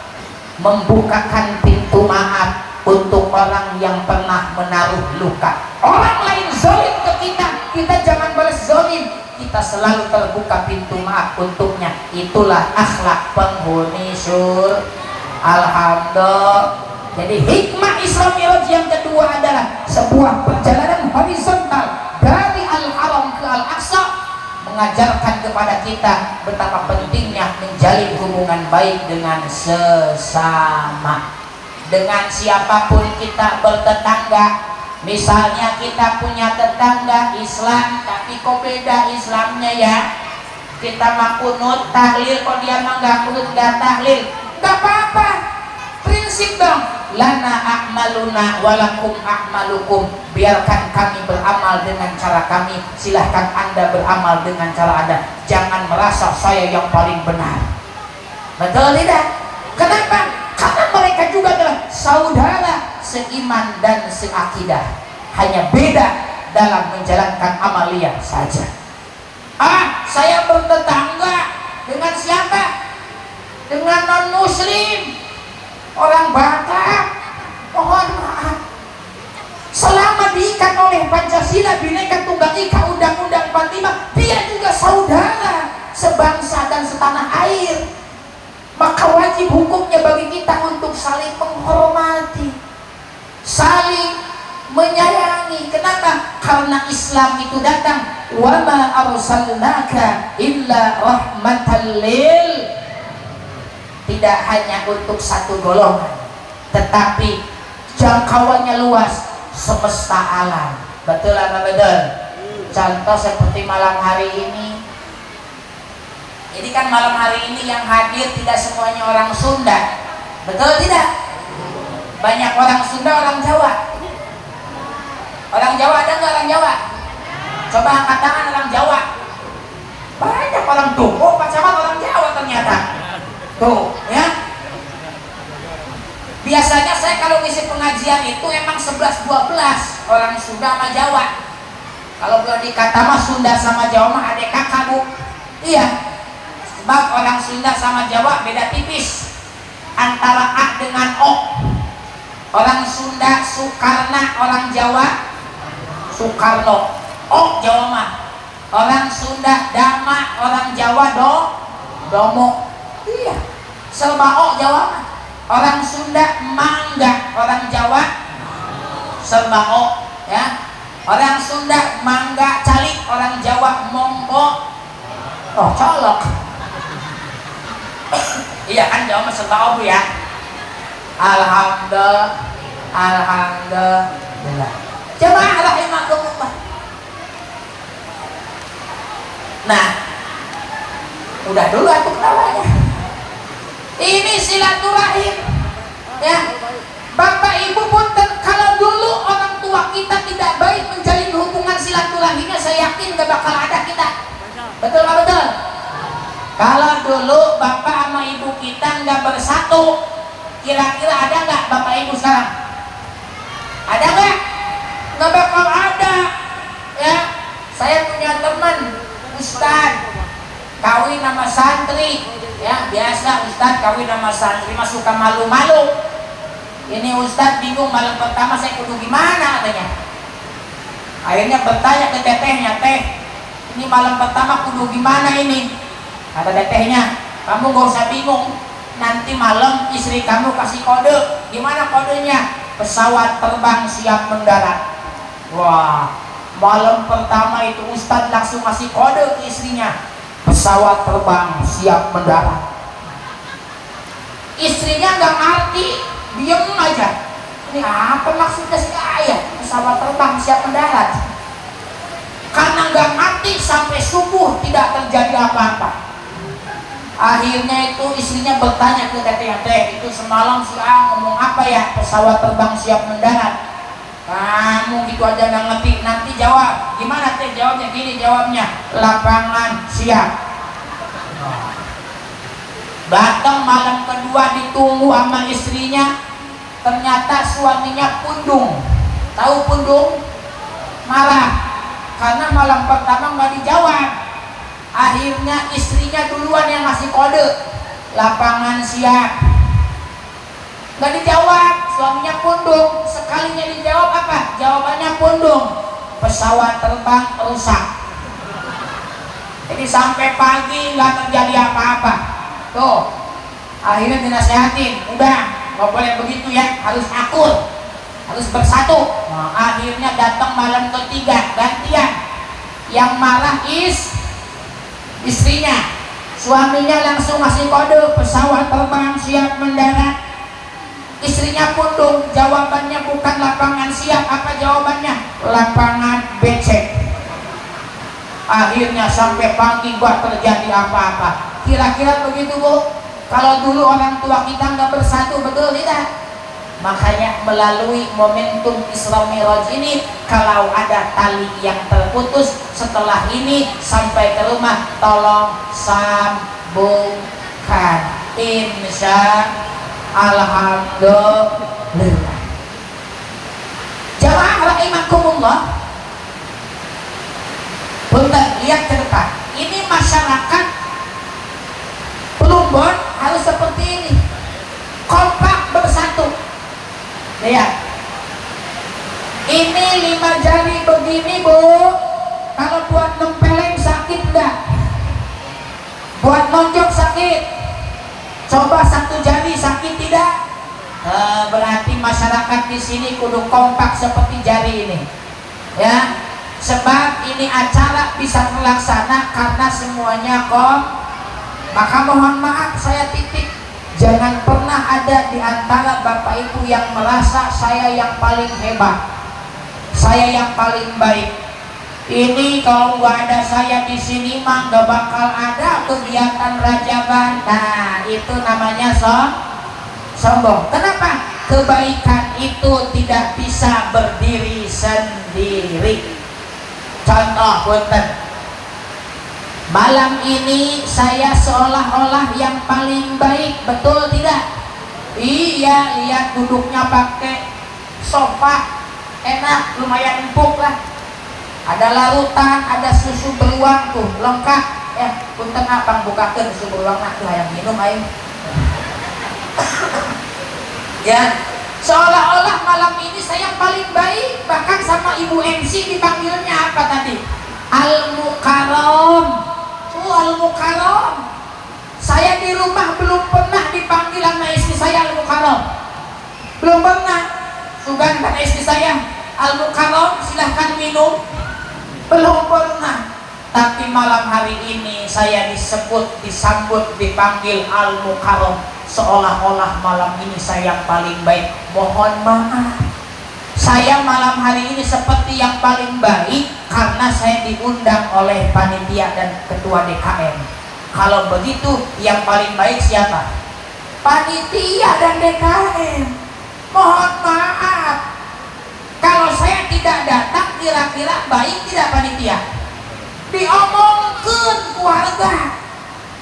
membukakan pintu maaf untuk orang yang pernah menaruh luka. Orang lain zalim ke kita, kita jangan balas zalim, kita selalu terbuka pintu maaf untuknya. Itulah akhlak penghuni surga. Alhamdulillah. Jadi hikmah Isra Mi'raj yang kedua adalah sebuah perjalanan horizontal dari Al-Haram ke Al-Aqsa, mengajarkan kepada kita betapa pentingnya menjalin hubungan baik dengan sesama. Dengan siapapun kita bertetangga. Misalnya kita punya tetangga Islam tapi kok beda Islamnya ya, kita mah kunut tahlil, kok dia mah nggak kunut nggak tahlil, nggak apa-apa. Prinsip dong, lana a'maluna walakum a'malukum, biarkan kami beramal dengan cara kami, silahkan anda beramal dengan cara anda. Jangan merasa saya yang paling benar. Betul tidak? Kenapa? Karena mereka juga adalah saudara seiman dan seakidah, hanya beda dalam menjalankan amalia saja. Saya bertetangga dengan siapa? Dengan non muslim, orang Batak. Mohon maaf, selama diikat oleh Pancasila, Bhinneka Tunggal Ika, Undang-Undang 45, dia juga saudara karena Islam itu datang, wa ma arsalnaka illa rahmatan lil, tidak hanya untuk satu golongan, tetapi jangkauannya luas, semesta alam. Betul apa betul? Contoh seperti malam hari ini. Jadi kan malam hari ini yang hadir tidak semuanya orang Sunda, betul tidak? Banyak orang Sunda, orang Jawa. Orang Jawa ada nggak orang Jawa? Coba angkat tangan orang Jawa. Banyak orang tuh, oh Pak Camat orang Jawa ternyata. Tuh, ya. Biasanya saya kalau ngisi pengajian itu emang 11-12 orang Sunda sama Jawa. Kalau belum dikata mah Sunda sama Jawa mah adek kakak bu. Iya. Sebab orang Sunda sama Jawa beda tipis antara A dengan O. Orang Sunda Sukarna, orang Jawa Soekarno. O Jawa mah. Orang Sunda Dama, orang Jawa Domo. Iya. Serba O Jawa mah. Orang Sunda Mangga, orang Jawa serba O, ya. Orang Sunda Mangga Calik, orang Jawa Monggo. Oh, colok. Iya kan Jawa mah serba O bu ya. Alhamdulillah. Coba rahimakumullah. Nah, udah dulu aku ketawanya. Ini silaturahim, ya. Bapak Ibu punten, kalau dulu orang tua kita tidak baik menjalin hubungan silaturahimnya, saya yakin gak bakal ada kita. Betul nggak betul? Kalau dulu bapak sama ibu kita nggak bersatu, kira-kira ada nggak bapak ibu sekarang? Ada nggak? Nggak bakal ada, ya. Saya punya teman Ustadz kawin sama santri, ya biasa Ustadz kawin sama santri mah suka malu-malu. Ini Ustadz bingung malam pertama saya kudu gimana katanya. Akhirnya bertanya ke tetehnya, teh ini malam pertama kudu gimana ini? Kata tetehnya, kamu gak usah bingung, nanti malam istri kamu kasih kode. Gimana kodenya? Pesawat terbang siap mendarat. Wah, malam pertama itu Ustadz langsung kasih kode ke istrinya, pesawat terbang siap mendarat. Istrinya nggak ngerti, diem aja. Ini apa maksudnya si ayah? Pesawat terbang siap mendarat. Karena nggak ngerti sampai subuh tidak terjadi apa-apa. Akhirnya itu istrinya bertanya ke tetehnya, teh itu semalam si A ngomong apa ya? Pesawat terbang siap mendarat. Kamu gitu aja nggak ngerti, nanti jawab. Gimana teh jawabnya? Gini jawabnya, lapangan siap. Datang malam kedua ditunggu sama istrinya, ternyata suaminya pundung. Tahu pundung? Marah karena malam pertama nggak dijawab. Akhirnya istrinya duluan yang ngasih kode, lapangan siap. Nggak dijawab, suaminya pundung. Sekalinya dijawab apa? Jawabannya pundung, pesawat terbang rusak. Jadi sampai pagi nggak terjadi apa-apa. Tuh, akhirnya dinasehatin, udah nggak boleh begitu ya, harus akur, harus bersatu. Nah, akhirnya datang malam ketiga gantian. Yang marah istrinya, suaminya langsung ngasih kode, pesawat terbang siap mendarat. Istrinya pundung, jawabannya bukan lapangan siap, apa jawabannya? Lapangan becek. Akhirnya sampai pagi gak terjadi apa-apa. Kira-kira begitu bu. Kalau dulu orang tua kita nggak bersatu, betul tidak? Makanya melalui momentum Isra Mi'raj ini, kalau ada tali yang terputus setelah ini sampai ke rumah, tolong sambungkan. Insya Alhamdulillah. Jamaah rahimakumullah. Punten, lihat ke depan. Ini masyarakat Plumbon harus seperti ini, kompak bersatu. Lihat, ini 5 jari begini bu, kalau buat nempeleng sakit enggak? Buat nonjok sakit. Coba 1 jari sakit tidak? Berarti masyarakat di sini kudu kompak seperti jari ini, ya. Sebab ini acara bisa terlaksana karena semuanya maka mohon maaf saya titip, jangan pernah ada di antara Bapak Ibu yang merasa saya yang paling hebat, saya yang paling baik. Ini kalau nggak ada saya di sini mah nggak bakal ada kegiatan Rajaban. Nah, itu namanya sombong. Kenapa? Kebaikan itu tidak bisa berdiri sendiri. Contoh punten, malam ini saya seolah-olah yang paling baik, betul tidak? Iya, lihat duduknya pakai sofa, enak, lumayan empuk lah. Ada larutan, ada susu beruang tuh, lengkap. Punten abang bukakan susu beruang nak tuh yang minum ayo. Ya, seolah-olah malam ini saya yang paling baik, bahkan sama ibu MC dipanggilnya apa tadi? Al-Mukarram. Al-Mukarram. Saya di rumah belum pernah dipanggil sama istri saya Al-Mukarram. Belum pernah. Sugan kata istri saya, Al-Mukarram silahkan minum. Belum pernah. Tapi malam hari ini saya disambut, dipanggil Al-Mukarram. Seolah-olah malam ini saya yang paling baik. Mohon maaf, saya malam hari ini seperti yang paling baik karena saya diundang oleh panitia dan ketua DKM. Kalau begitu yang paling baik siapa? Panitia dan DKM. Mohon maaf, kalau saya tidak datang kira-kira baik tidak panitia? Diomongkan keluarga,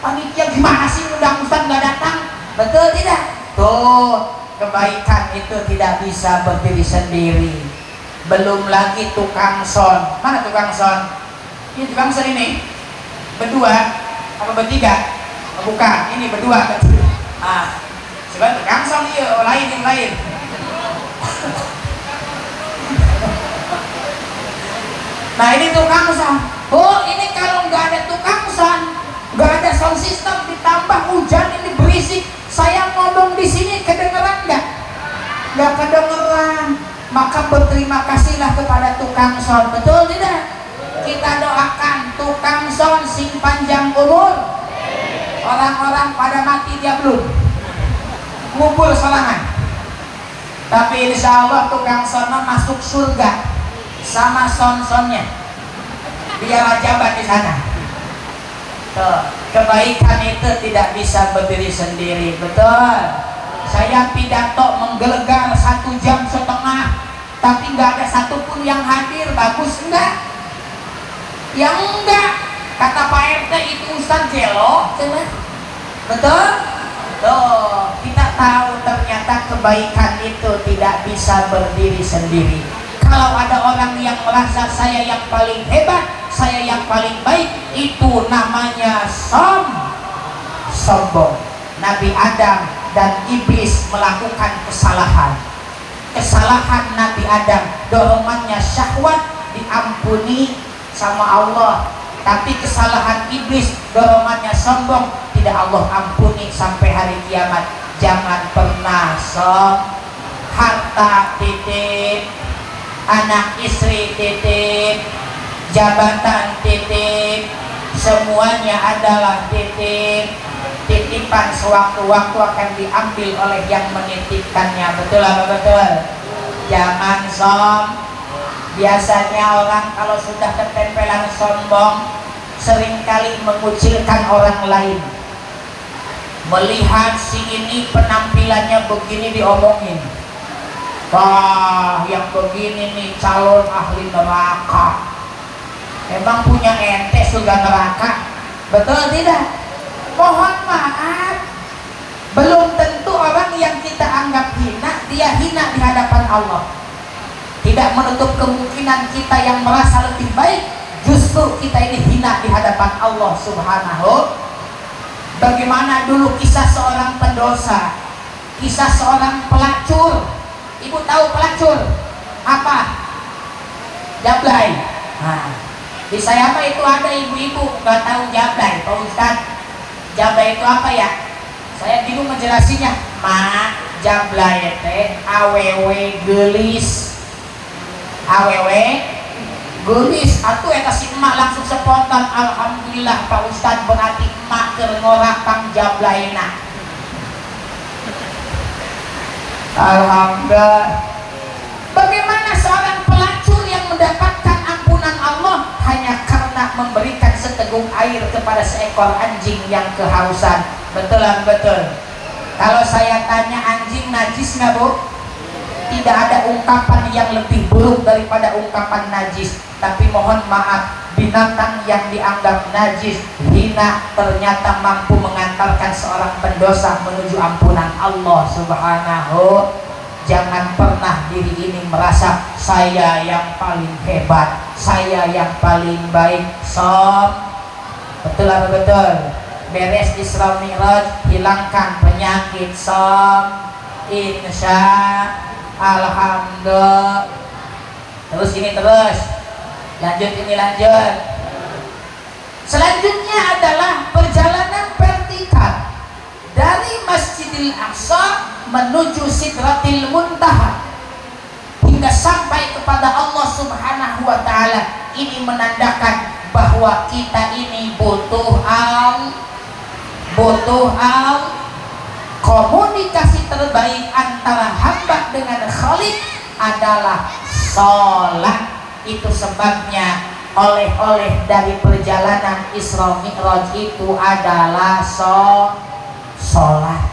panitia gimana sih undang ustaz nggak datang? Betul tidak? Tuh, kebaikan itu tidak bisa berdiri sendiri. Belum lagi tukang son. Mana tukang son? Ini tukang son ini berdua apa bertiga? Oh, bukan, ini berdua. Sebenarnya tukang son iya, yang lain. Nah ini tukang son. Oh ini kalau nggak ada tukang son, nggak ada sound system, ditambah hujan ini berisik, saya ngomong di sini kedengeran nggak? Nggak kedengeran. Maka berterima kasihlah kepada tukang son, betul tidak? Kita doakan tukang son sing panjang umur. Orang-orang pada mati dia belum ngumpul sorangan. Tapi insya Allah tukang son masuk surga sama son-sonnya. Dia rajaban di sana. Tuh, kebaikan itu tidak bisa berdiri sendiri, betul. Saya pidato menggelegar 1,5 jam, tapi nggak ada satupun yang hadir. Bagus enggak? Yang enggak. Kata Pak RT itu Ustaz Jelo, betul? Tuh, kita tahu ternyata kebaikan itu tidak bisa berdiri sendiri. Kalau ada orang yang merasa saya yang paling hebat, saya yang paling baik, itu namanya sombong. Nabi Adam dan iblis melakukan kesalahan. Kesalahan Nabi Adam, dorongannya syahwat diampuni sama Allah. Tapi kesalahan iblis, dorongannya sombong, tidak Allah ampuni sampai hari kiamat. Jangan pernah harta titip, anak istri titip, jabatan titip, semuanya adalah titip. Titipan sewaktu-waktu akan diambil oleh yang menitipkannya. Betul apa betul? Jangan Biasanya orang kalau sudah ketempelan sombong, seringkali mengucilkan orang lain. Melihat si ini penampilannya begini diomongin, wah yang begini nih calon ahli neraka. Emang punya ente surga neraka? Betul tidak? Mohon maaf, belum tentu orang yang kita anggap hina, dia hina di hadapan Allah. Tidak menutup kemungkinan kita yang merasa lebih baik, justru kita ini hina di hadapan Allah Subhanahu. Bagaimana dulu kisah seorang pendosa, kisah seorang pelacur. Ibu tahu pelacur apa? Jablay. Nah, di saya apa itu ada ibu-ibu nggak tahu jablay, Pak Ustadz. Jablay itu apa ya? Saya bingung menjelasinya. Jablay teh awewe gelis, awewe Gelis atuh eta si emak langsung spontan, alhamdulillah Pak Ustad, berarti emak keur ngorakang jablaina. Alhamdulillah. Bagaimana seorang pelacur yang mendapatkan ampunan Allah hanya karena memberikan seteguk air kepada seekor anjing yang kehausan? Betul lah, betul. Kalau saya tanya, anjing najis nggak, Bu? Tidak ada ungkapan yang lebih buruk daripada ungkapan najis. Tapi mohon maaf, binatang yang dianggap najis, hina, ternyata mampu mengantarkan seorang pendosa menuju ampunan Allah Subhanahu. Jangan pernah diri ini merasa saya yang paling hebat, saya yang paling baik. Betul apa betul? Beres Isra Mi'raj, hilangkan penyakit. Insya Alhamdulillah. Terus ini terus. Lanjut ini lanjut. Selanjutnya adalah perjalanan vertikal dari Masjidil Aqsa menuju Sidratil Muntaha hingga sampai kepada Allah Subhanahu wa taala. Ini menandakan bahwa kita ini butuh komunikasi terbaik antara hamba dengan Khalik adalah sholat. Itu sebabnya oleh-oleh dari perjalanan Isra Mi'raj itu adalah sholat.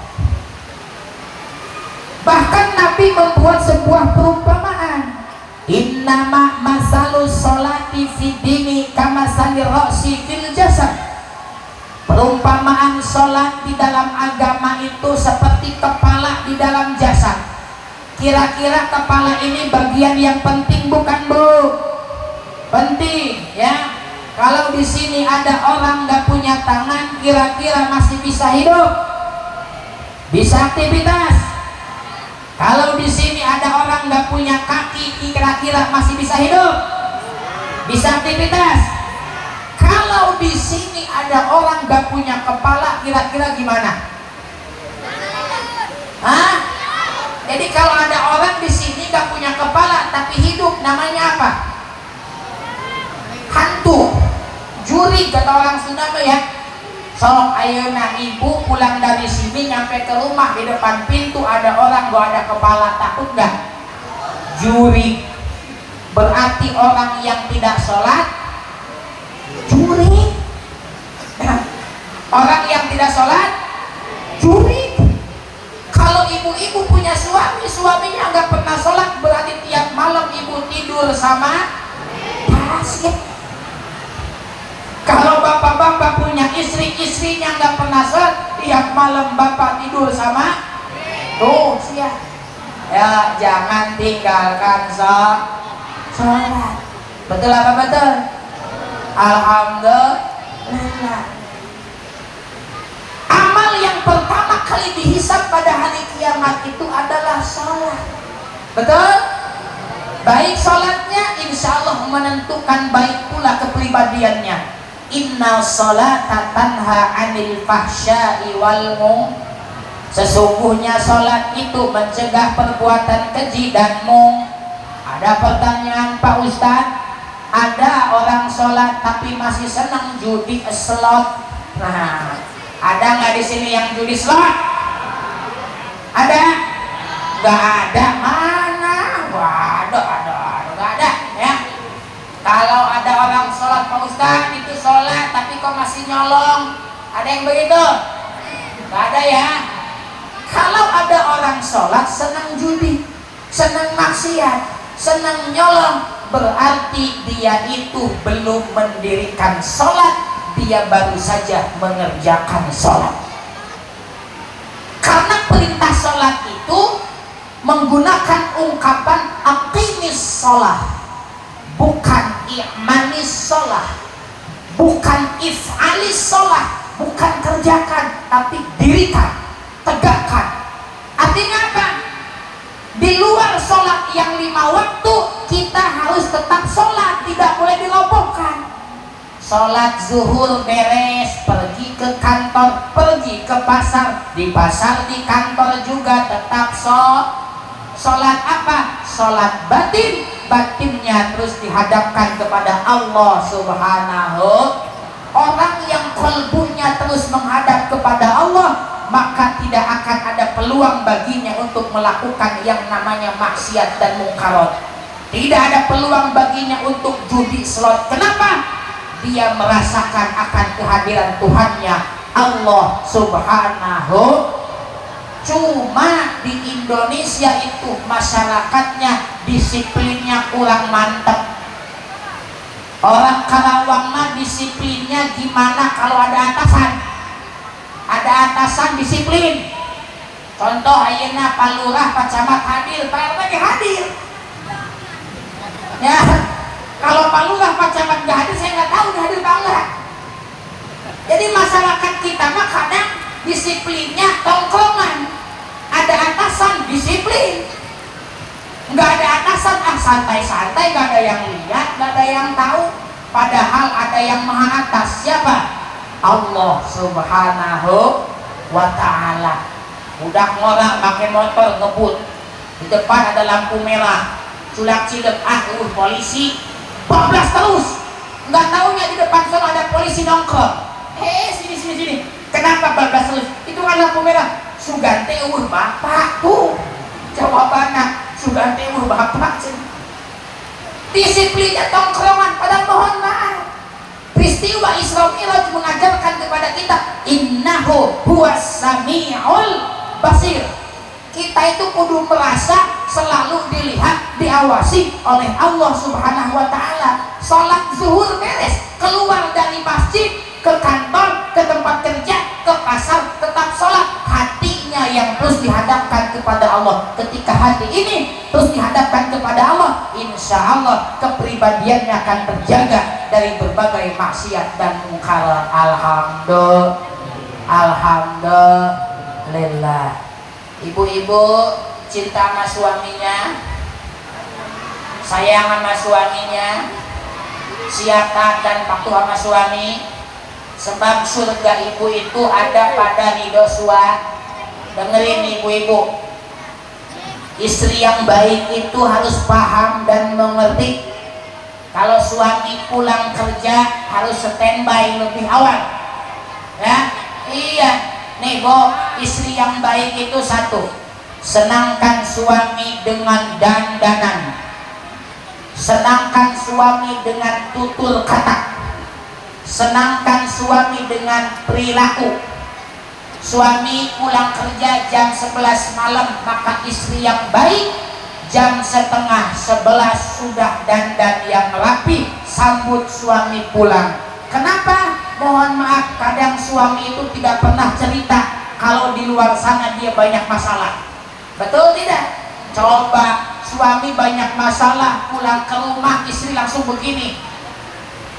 Bahkan Nabi membuat sebuah perumpamaan, innama masalus sholati fid dini kamasali ra'si fil jasad. Perumpamaan sholat di dalam agama itu seperti kepala di dalam jasad. Kira-kira kepala ini bagian yang penting bukan, Bu? Penting ya. Kalau di sini ada orang nggak punya tangan, kira-kira masih bisa hidup, bisa aktivitas. Kalau di sini ada orang nggak punya kaki, kira-kira masih bisa hidup, bisa aktivitas. Kalau di sini ada orang nggak punya kepala, kira-kira gimana? Hah? Jadi kalau ada orang di sini nggak punya kepala tapi hidup, namanya apa? Hantu, juri kata orang Sunda tuh ya. Sok ayeuna ibu pulang dari sini nyampe ke rumah, di depan pintu ada orang gak ada kepala, takut nggak? Juri. Berarti orang yang tidak sholat juri. Orang yang tidak sholat juri. Kalau ibu-ibu punya suami, suaminya nggak pernah sholat, berarti tiap malam ibu tidur sama pasien. Kalau bapak-bapak punya istri, istrinya nggak pernah sholat, tiap malam bapak tidur sama tuh siap. Ya jangan tinggalkan sholat. Betul apa betul? Alhamdulillah. Amal yang pertama kali dihisab pada hari kiamat itu adalah sholat. Betul? Baik sholatnya insya Allah menentukan baik pula kepribadiannya. Inna sholata tanha anil fahsya'i wal munkar. Sesungguhnya sholat itu mencegah perbuatan keji dan munkar. Ada pertanyaan, Pak Ustadz, ada orang sholat tapi masih senang judi slot. Nah, ada nggak di sini yang judi slot? Ada? Nggak ada. Mana? Waduh, nggak ada ya. Kalau ada orang sholat, Pak Ustadz itu sholat tapi kok masih nyolong, ada yang begitu? Nggak ada ya. Kalau ada orang sholat senang judi, senang maksiat, senang nyolong, berarti dia itu belum mendirikan sholat, dia baru saja mengerjakan sholat. Karena perintah sholat itu menggunakan ungkapan aqimis sholat, bukan i'manis sholat, bukan if'alis sholat, bukan kerjakan, tapi dirikan, tegakkan. Artinya apa? Di luar sholat yang 5 waktu kita harus tetap sholat, tidak boleh dirobohkan. Sholat zuhur beres, pergi ke kantor, pergi ke pasar, di pasar di kantor juga tetap sholat. Apa? Sholat batin, batinnya terus dihadapkan kepada Allah Subhanahu. Orang yang kalbunya terus menghadap kepada Allah, maka tidak akan ada peluang baginya untuk melakukan yang namanya maksiat dan mungkarat. Tidak ada peluang baginya untuk judi slot. Kenapa? Dia merasakan akan kehadiran Tuhannya Allah Subhanahu. Cuma di Indonesia itu masyarakatnya disiplinnya kurang mantap. Orang Karawang mah disiplinnya gimana kalau ada atasan? Ada atasan disiplin. Contoh ayeuna Pak Lurah, Pak Camat hadir, Pak RT hadir. Ya, kalau Pak Lurah, Pak Camat nggak hadir, saya nggak tahu dia hadir Pak Lurah. Jadi masyarakat kita mah kadang disiplinnya tongkrongan. Ada atasan disiplin, nggak ada atasan santai-santai, nggak ada yang lihat, nggak ada yang tahu. Padahal ada yang maha atas. Siapa? Allah Subhanahu wa ta'ala. Udah ngorang pakai motor ngebut, di depan ada lampu merah, culak cilek, polisi bablas terus. Nggak taunya di depan sana ada polisi nongkrong. Sini. Kenapa bablas terus? Itu kan lampu merah. Sugante bapak tuh jawabannya. Sugante bapak. Disiplinnya tongkrongan. Padahal mohon maaf, peristiwa Isra Mi'raj mengajarkan kepada kita innahu huwas sami'ul basir. Kita itu kudu merasa selalu dilihat, diawasi oleh Allah Subhanahu wa ta'ala. Salat zuhur beres, keluar dari masjid, ke kantor, ke tempat kerja, ke pasar, tetap sholat. Hatinya yang terus dihadapkan kepada Allah. Ketika hati ini terus dihadapkan kepada Allah, insya Allah kepribadiannya akan terjaga dari berbagai maksiat dan mungkar. Alhamdulillah. Ibu-ibu cinta sama suaminya, sayang sama suaminya, siap taat dan patuh sama suami. Sebab surga ibu itu ada pada ridho suami. Dengerin ibu-ibu, istri yang baik itu harus paham dan mengerti. Kalau suami pulang kerja harus standby lebih awal. Ya, iya. Nih Bo, istri yang baik itu satu, senangkan suami dengan dandanan, senangkan suami dengan tutur kata, senangkan suami dengan perilaku. Suami pulang kerja jam 11 malam, maka istri yang baik jam setengah 11 sudah dandan yang rapi sambut suami pulang. Kenapa? Mohon maaf, kadang suami itu tidak pernah cerita kalau di luar sana dia banyak masalah. Betul tidak? Coba suami banyak masalah, pulang ke rumah istri langsung begini,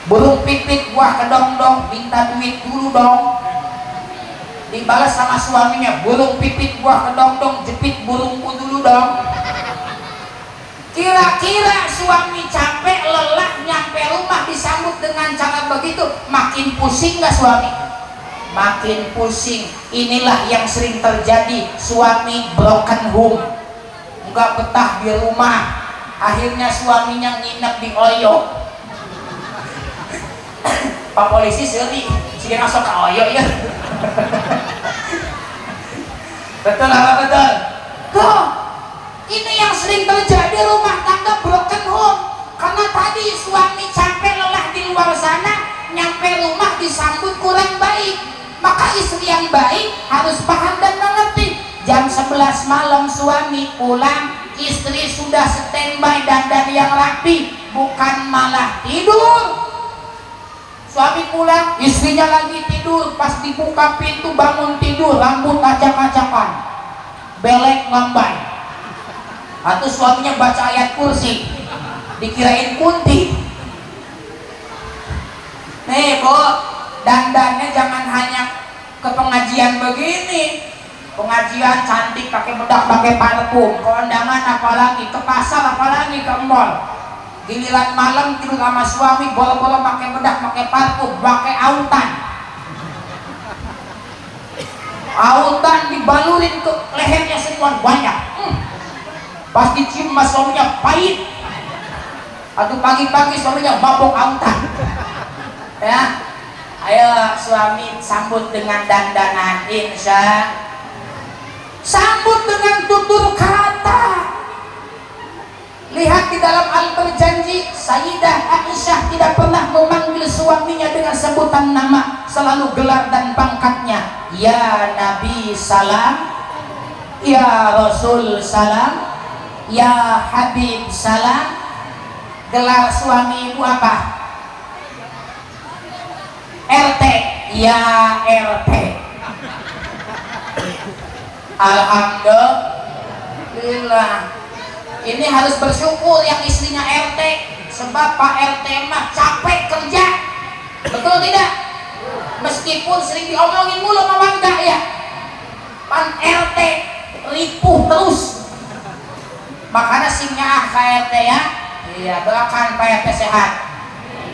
burung pipit buah kedong-dong, minta duit dulu dong. Dibalas sama suaminya, burung pipit buah kedong-dong, jepit burungku dulu dong. Kira-kira suami capek, lelah, nyampe rumah disambut dengan cara begitu, makin pusing gak suami? Makin pusing. Inilah yang sering terjadi, suami broken home, nggak betah di rumah, akhirnya suaminya nginep di Oyo. Pak polisi seri, sih masuk ke Oyo ya. Betul apa betul? Kok ini yang sering terjadi, rumah tangga broken home, karena tadi suami capek lelah di luar sana, nyampe rumah disambut kurang baik. Maka istri yang baik harus paham dan mengerti. Jam 11 malam suami pulang, istri sudah standby dandan yang rapi, bukan malah tidur. Suami pulang, istrinya lagi tidur, pas dibuka pintu bangun tidur, rambut acak-acakan, belek ngambai. Atau suaminya baca ayat kursi, dikirain kunti. Nih Bu, dandannya jangan hanya ke pengajian begini, pengajian cantik pakai bedak, pakai parfum, kondangan apalagi, ke pasar apalagi, ke mall. Giliran malam tidur sama suami, bolo-bolo pakai bedak, pakai parfum, pakai autan. Autan dibalurin ke lehernya semua banyak. Pas dicium mas suaminya pahit. Atau pagi-pagi suaminya mabok autan. Ya, ayo suami sambut dengan dandanan, insya. Sambut dengan tutur kata. Lihat di dalam Al-Berjanji, Sayyidah Aisyah tidak pernah memanggil suaminya dengan sebutan nama, selalu gelar dan pangkatnya. Ya Nabi salam, ya Rasul salam, ya Habib salam. Gelar suami ibu apa? RT, ya RT. Alhamdulillah. Ini harus bersyukur yang istrinya RT, sebab Pak RT mah capek kerja, betul tidak? Meskipun sering diomongin mulu sama warga ya, Pan RT ripuh terus. Makanya simnya Pak RT ya. Iya, doakan Pak RT sehat.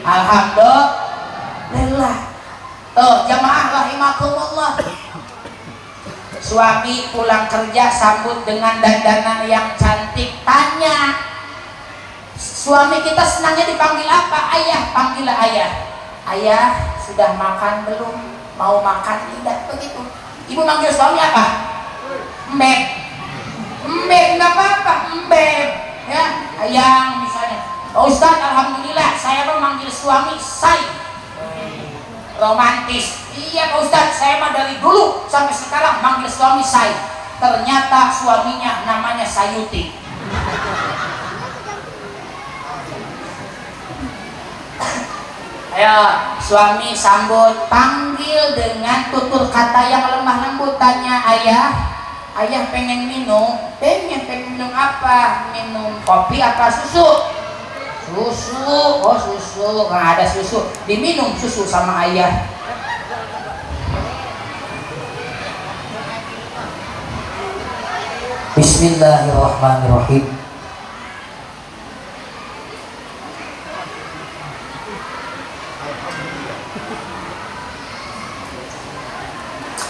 Alhamdulillah. Tuh jamaah rahimakumullah. Suami pulang kerja sambut dengan dandanan yang cantik. Tanya, suami kita senangnya dipanggil apa? Ayah, panggillah ayah. Ayah, sudah makan belum? Mau makan tidak? Begitu. Ibu manggil suami apa? Mbak. Mbak, nggak apa-apa. Mbak. Ya, ayang misalnya. Oh, Ustaz, alhamdulillah saya mau manggil suami say. Romantis. Iya Pak Ustadz, saya mah dari dulu sampai sekarang manggil suami saya. Ternyata suaminya namanya Sayuti. Ayo suami sambut, panggil dengan tutur kata yang lemah lembut. Tanya, ayah, ayah pengen minum? Pengen minum apa? Minum kopi apa susu? Susu. Oh susu, nggak ada susu, diminum susu sama ayah. Bismillahirrahmanirrahim.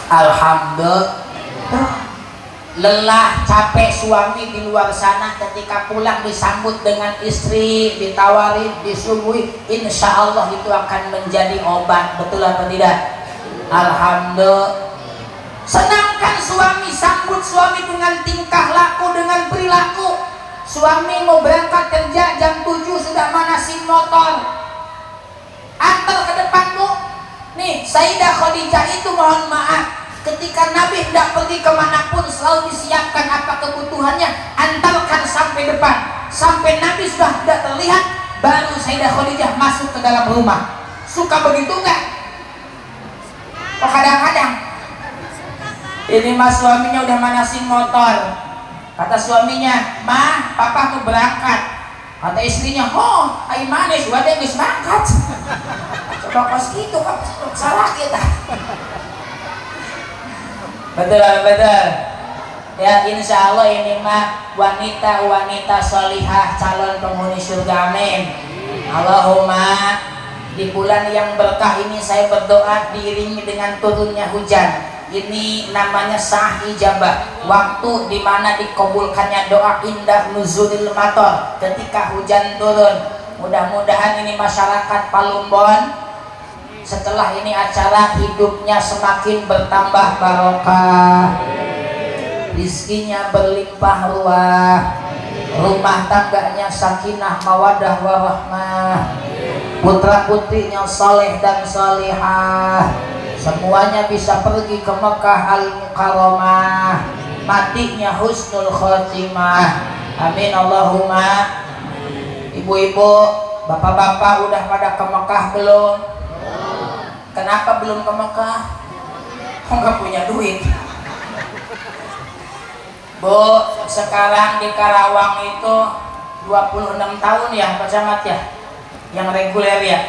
Alhamdulillah. Lelah capek suami di luar sana, ketika pulang disambut dengan istri, ditawarin, disuguhi, insya Allah itu akan menjadi obat. Betul atau tidak? Alhamdulillah. Senangkan suami, sambut suami dengan tingkah laku, dengan perilaku. Suami mau berangkat kerja jam 7 sudah manasin motor, antar ke depan bu. Nih Sayyidah Khadijah itu mohon maaf, ketika Nabi tidak pergi kemanapun selalu disiapkan apa kebutuhannya, antarkan sampai depan. Sampai Nabi sudah tidak terlihat, baru Sayyidah Khadijah masuk ke dalam rumah. Suka begitu nggak? Oh kadang-kadang. Ini mas suaminya udah manasin motor. Kata suaminya, mah papa mau berangkat. Kata istrinya, oh ayo manis, wadah habis berangkat. Coba kos gitu, salah kita. Betul. Ya insya Allah ini mah wanita-wanita solihah, calon penghuni surga, amin. Allahumma di bulan yang berkah ini saya berdoa diiringi dengan turunnya hujan. Ini namanya sah ijabah, waktu dimana dikabulkannya doa indah nuzulil mator, ketika hujan turun. Mudah-mudahan ini masyarakat Palumbon setelah ini acara hidupnya semakin bertambah barokah, rizkinya berlimpah ruah, rumah tangganya sakinah mawadah warahmah, putra putrinya saleh dan salihah, semuanya bisa pergi ke Mekah Al-Mukarramah, matinya husnul khotimah, amin Allahumma. Ibu-ibu, bapak-bapak udah pada ke Mekah belum? Kenapa belum ke Mekah? Oh, nggak punya duit. Bu, sekarang di Karawang itu 26 tahun ya Pak Camat ya, yang reguler ya,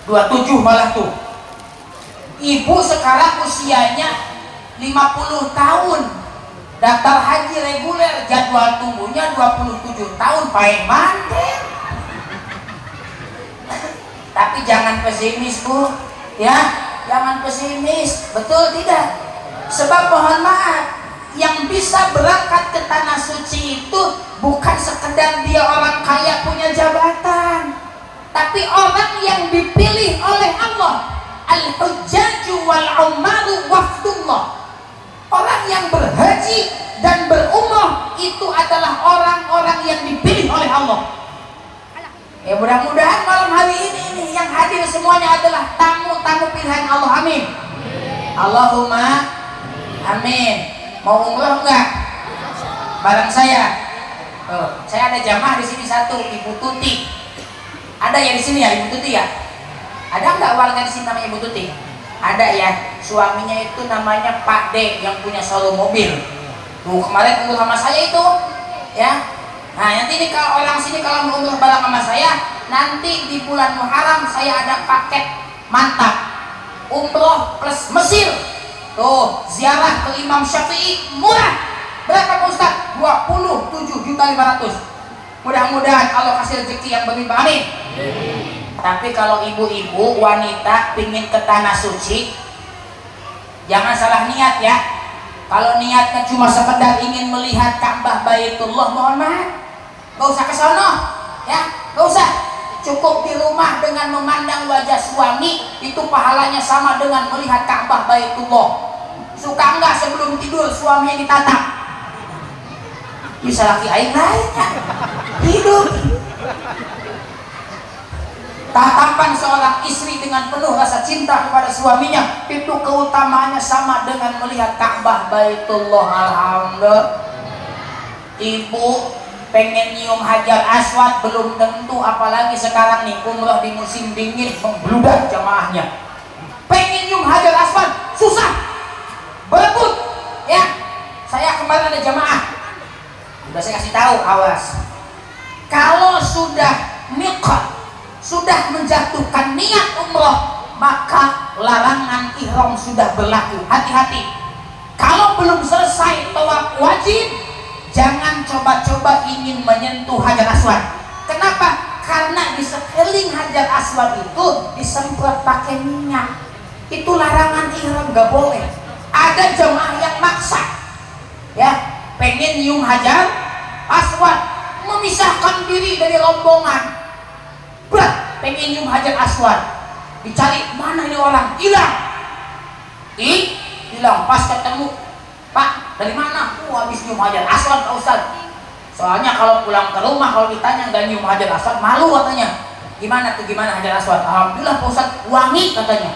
27 malah tuh. Ibu sekarang usianya 50 tahun, daftar haji reguler, jadwal tunggunya 27 tahun, paling manten. Tapi jangan pesimis bu, ya, jangan pesimis, betul tidak? Sebab mohon maaf, yang bisa berangkat ke tanah suci itu bukan sekedar dia orang kaya punya al-hujjaju wal ummaru wafdullah. Orang yang berhaji dan berumrah itu adalah orang-orang yang dipilih oleh Allah. Ya mudah-mudahan malam hari ini yang hadir semuanya adalah tamu-tamu pilihan Allah. Amin. Allahumma amin. Mau umrah enggak? Bareng saya. Saya ada jamaah di sini satu, Ibu Tuti. Ada ya di sini ya Ibu Tuti ya? Ada enggak warga di sini namanya Ibu Tuti? Ada ya. Suaminya itu namanya Pak D yang punya showroom mobil. Tuh kemarin umrah sama saya itu, ya. Nah nanti ini kalau orang sini kalau mau umrah bareng sama saya, nanti di bulan Muharram saya ada paket mantap, umroh plus Mesir. Tuh ziarah ke Imam Syafi'i murah. Berapa Pak Ustaz? 27.500.000. Mudah-mudahan Allah kasih rezeki yang berlimpah. Amin. Tapi kalau ibu-ibu wanita pingin ke tanah suci, jangan salah niat ya. Kalau niatnya cuma sekedar ingin melihat Ka'bah Baitullah, mohon maaf, gak usah ke sono, ya, gak usah. Cukup di rumah dengan memandang wajah suami, itu pahalanya sama dengan melihat Ka'bah Baitullah. Suka enggak sebelum tidur suaminya ditatap? Bisa laki air lainnya hidup. Tatapan seorang istri dengan penuh rasa cinta kepada suaminya itu keutamaannya sama dengan melihat Ka'bah Baitullah. Alhamdulillah. Ibu pengen nyium Hajar Aswad belum tentu, apalagi sekarang nih umrah di musim dingin membludak jamaahnya. Pengen nyium Hajar Aswad susah, berebut ya. Saya kemarin ada jamaah, udah saya kasih tahu, awas kalau sudah miqat, sudah menjatuhkan niat umroh, maka larangan ihram sudah berlaku. Hati-hati, kalau belum selesai tawaf wajib, jangan coba-coba ingin menyentuh Hajar Aswad. Kenapa? Karena di sekeliling Hajar Aswad itu disemprot pakai minyak. Itu larangan ihram, gak boleh. Ada jemaah yang maksa, ya, pengen nyium Hajar Aswad, memisahkan diri dari rombongan. Berat, pengen nyium Hajar Aswad, dicari mana ini orang, hilang. Hilang. Pas ketemu, Pak, dari mana? Habis nyium Hajar Aswad Pak Ustaz. Soalnya kalau pulang ke rumah kalau ditanya nggak nyium Hajar Aswad, malu katanya. Gimana tuh, gimana Hajar Aswad? Alhamdulillah Pak Ustaz, wangi katanya.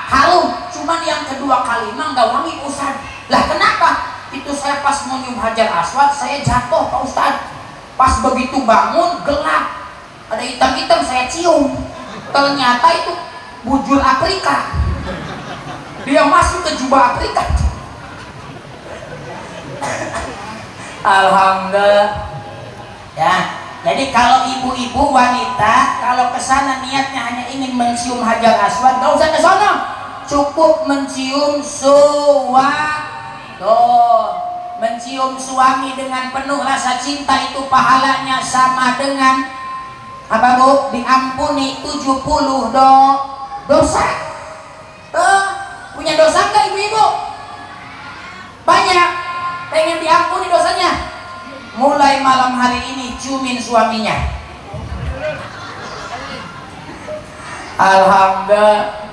Harum. Cuman yang kedua kali mah nggak wangi Pak Ustaz. Lah kenapa? Itu saya pas mau nyium Hajar Aswad, saya jatuh Pak Ustaz. Pas begitu bangun gelap, ada hitam-hitam, saya cium. Ternyata itu bujur Afrika. Dia masuk ke jubah Afrika. Alhamdulillah. Ya, jadi kalau ibu-ibu wanita kalau kesana niatnya hanya ingin mencium Hajar Aswad, gak usah ke sana. Cukup mencium mencium suami dengan penuh rasa cinta, itu pahalanya sama dengan apa Bu? Diampuni 70 dosa. Punya dosa enggak ibu-ibu? Banyak. Pengen diampuni dosanya? Mulai malam hari ini ciumin suaminya. Alhamdulillah.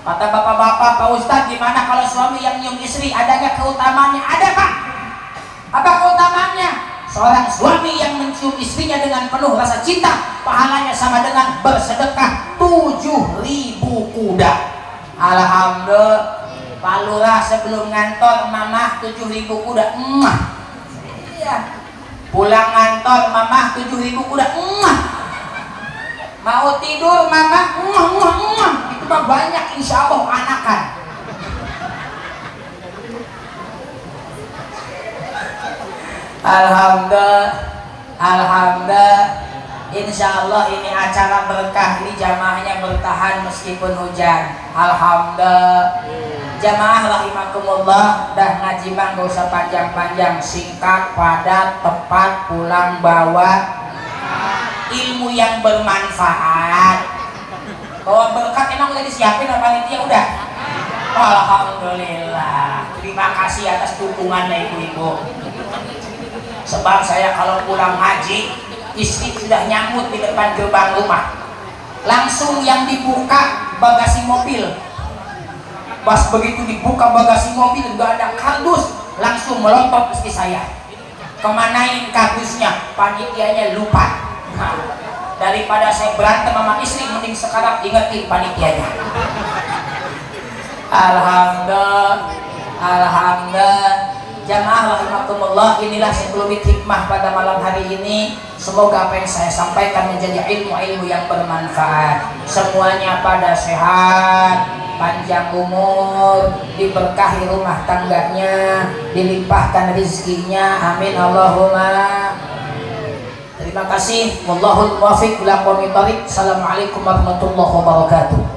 Kata bapak-bapak, Pak Ustadz, gimana kalau suami yang nyium istri? Adanya keutamaannya? Ada Pak. Apa keutamaannya? Seorang suami yang mencium istrinya dengan penuh rasa cinta, pahalanya sama dengan bersedekah 7.000 kuda. Alhamdulillah. Pak Lurah sebelum ngantor, mamah 7.000 kuda. Iya. Pulang ngantor, mamah 7.000 kuda. Mau tidur, mamah. Itu mah banyak, insya Allah anakan. Alhamdulillah. Insya Allah ini acara berkah, ini jamaahnya bertahan meskipun hujan. Alhamdulillah. Jamaah rahimakumullah, dah ngaji bang gak usah panjang-panjang, singkat, padat, tepat, pulang bawa ilmu yang bermanfaat. Bawa berkat emang udah disiapin apa panitia udah? Alhamdulillah. Terima kasih atas dukungannya ibu-ibu. Sebab saya kalau pulang haji, istri sudah nyambut di depan gerbang rumah. Langsung yang dibuka bagasi mobil. Pas begitu dibuka bagasi mobil nggak ada kardus, langsung melontot istri saya. Kemanain kardusnya? Panitianya lupa. Nah, daripada saya berantem sama istri, mending sekarang ingetin panitianya. Alhamdulillah. Jamaah rahimakumullah, inilah sekelumit hikmah pada malam hari ini. Semoga apa yang saya sampaikan menjadi ilmu-ilmu yang bermanfaat. Semuanya pada sehat, panjang umur, diberkahi rumah tangganya, dilimpahkan rezekinya. Amin Allahumma. Terima kasih. Wallahul muwaffiq ila aqwamit thoriq. Assalamualaikum warahmatullahi wabarakatuh.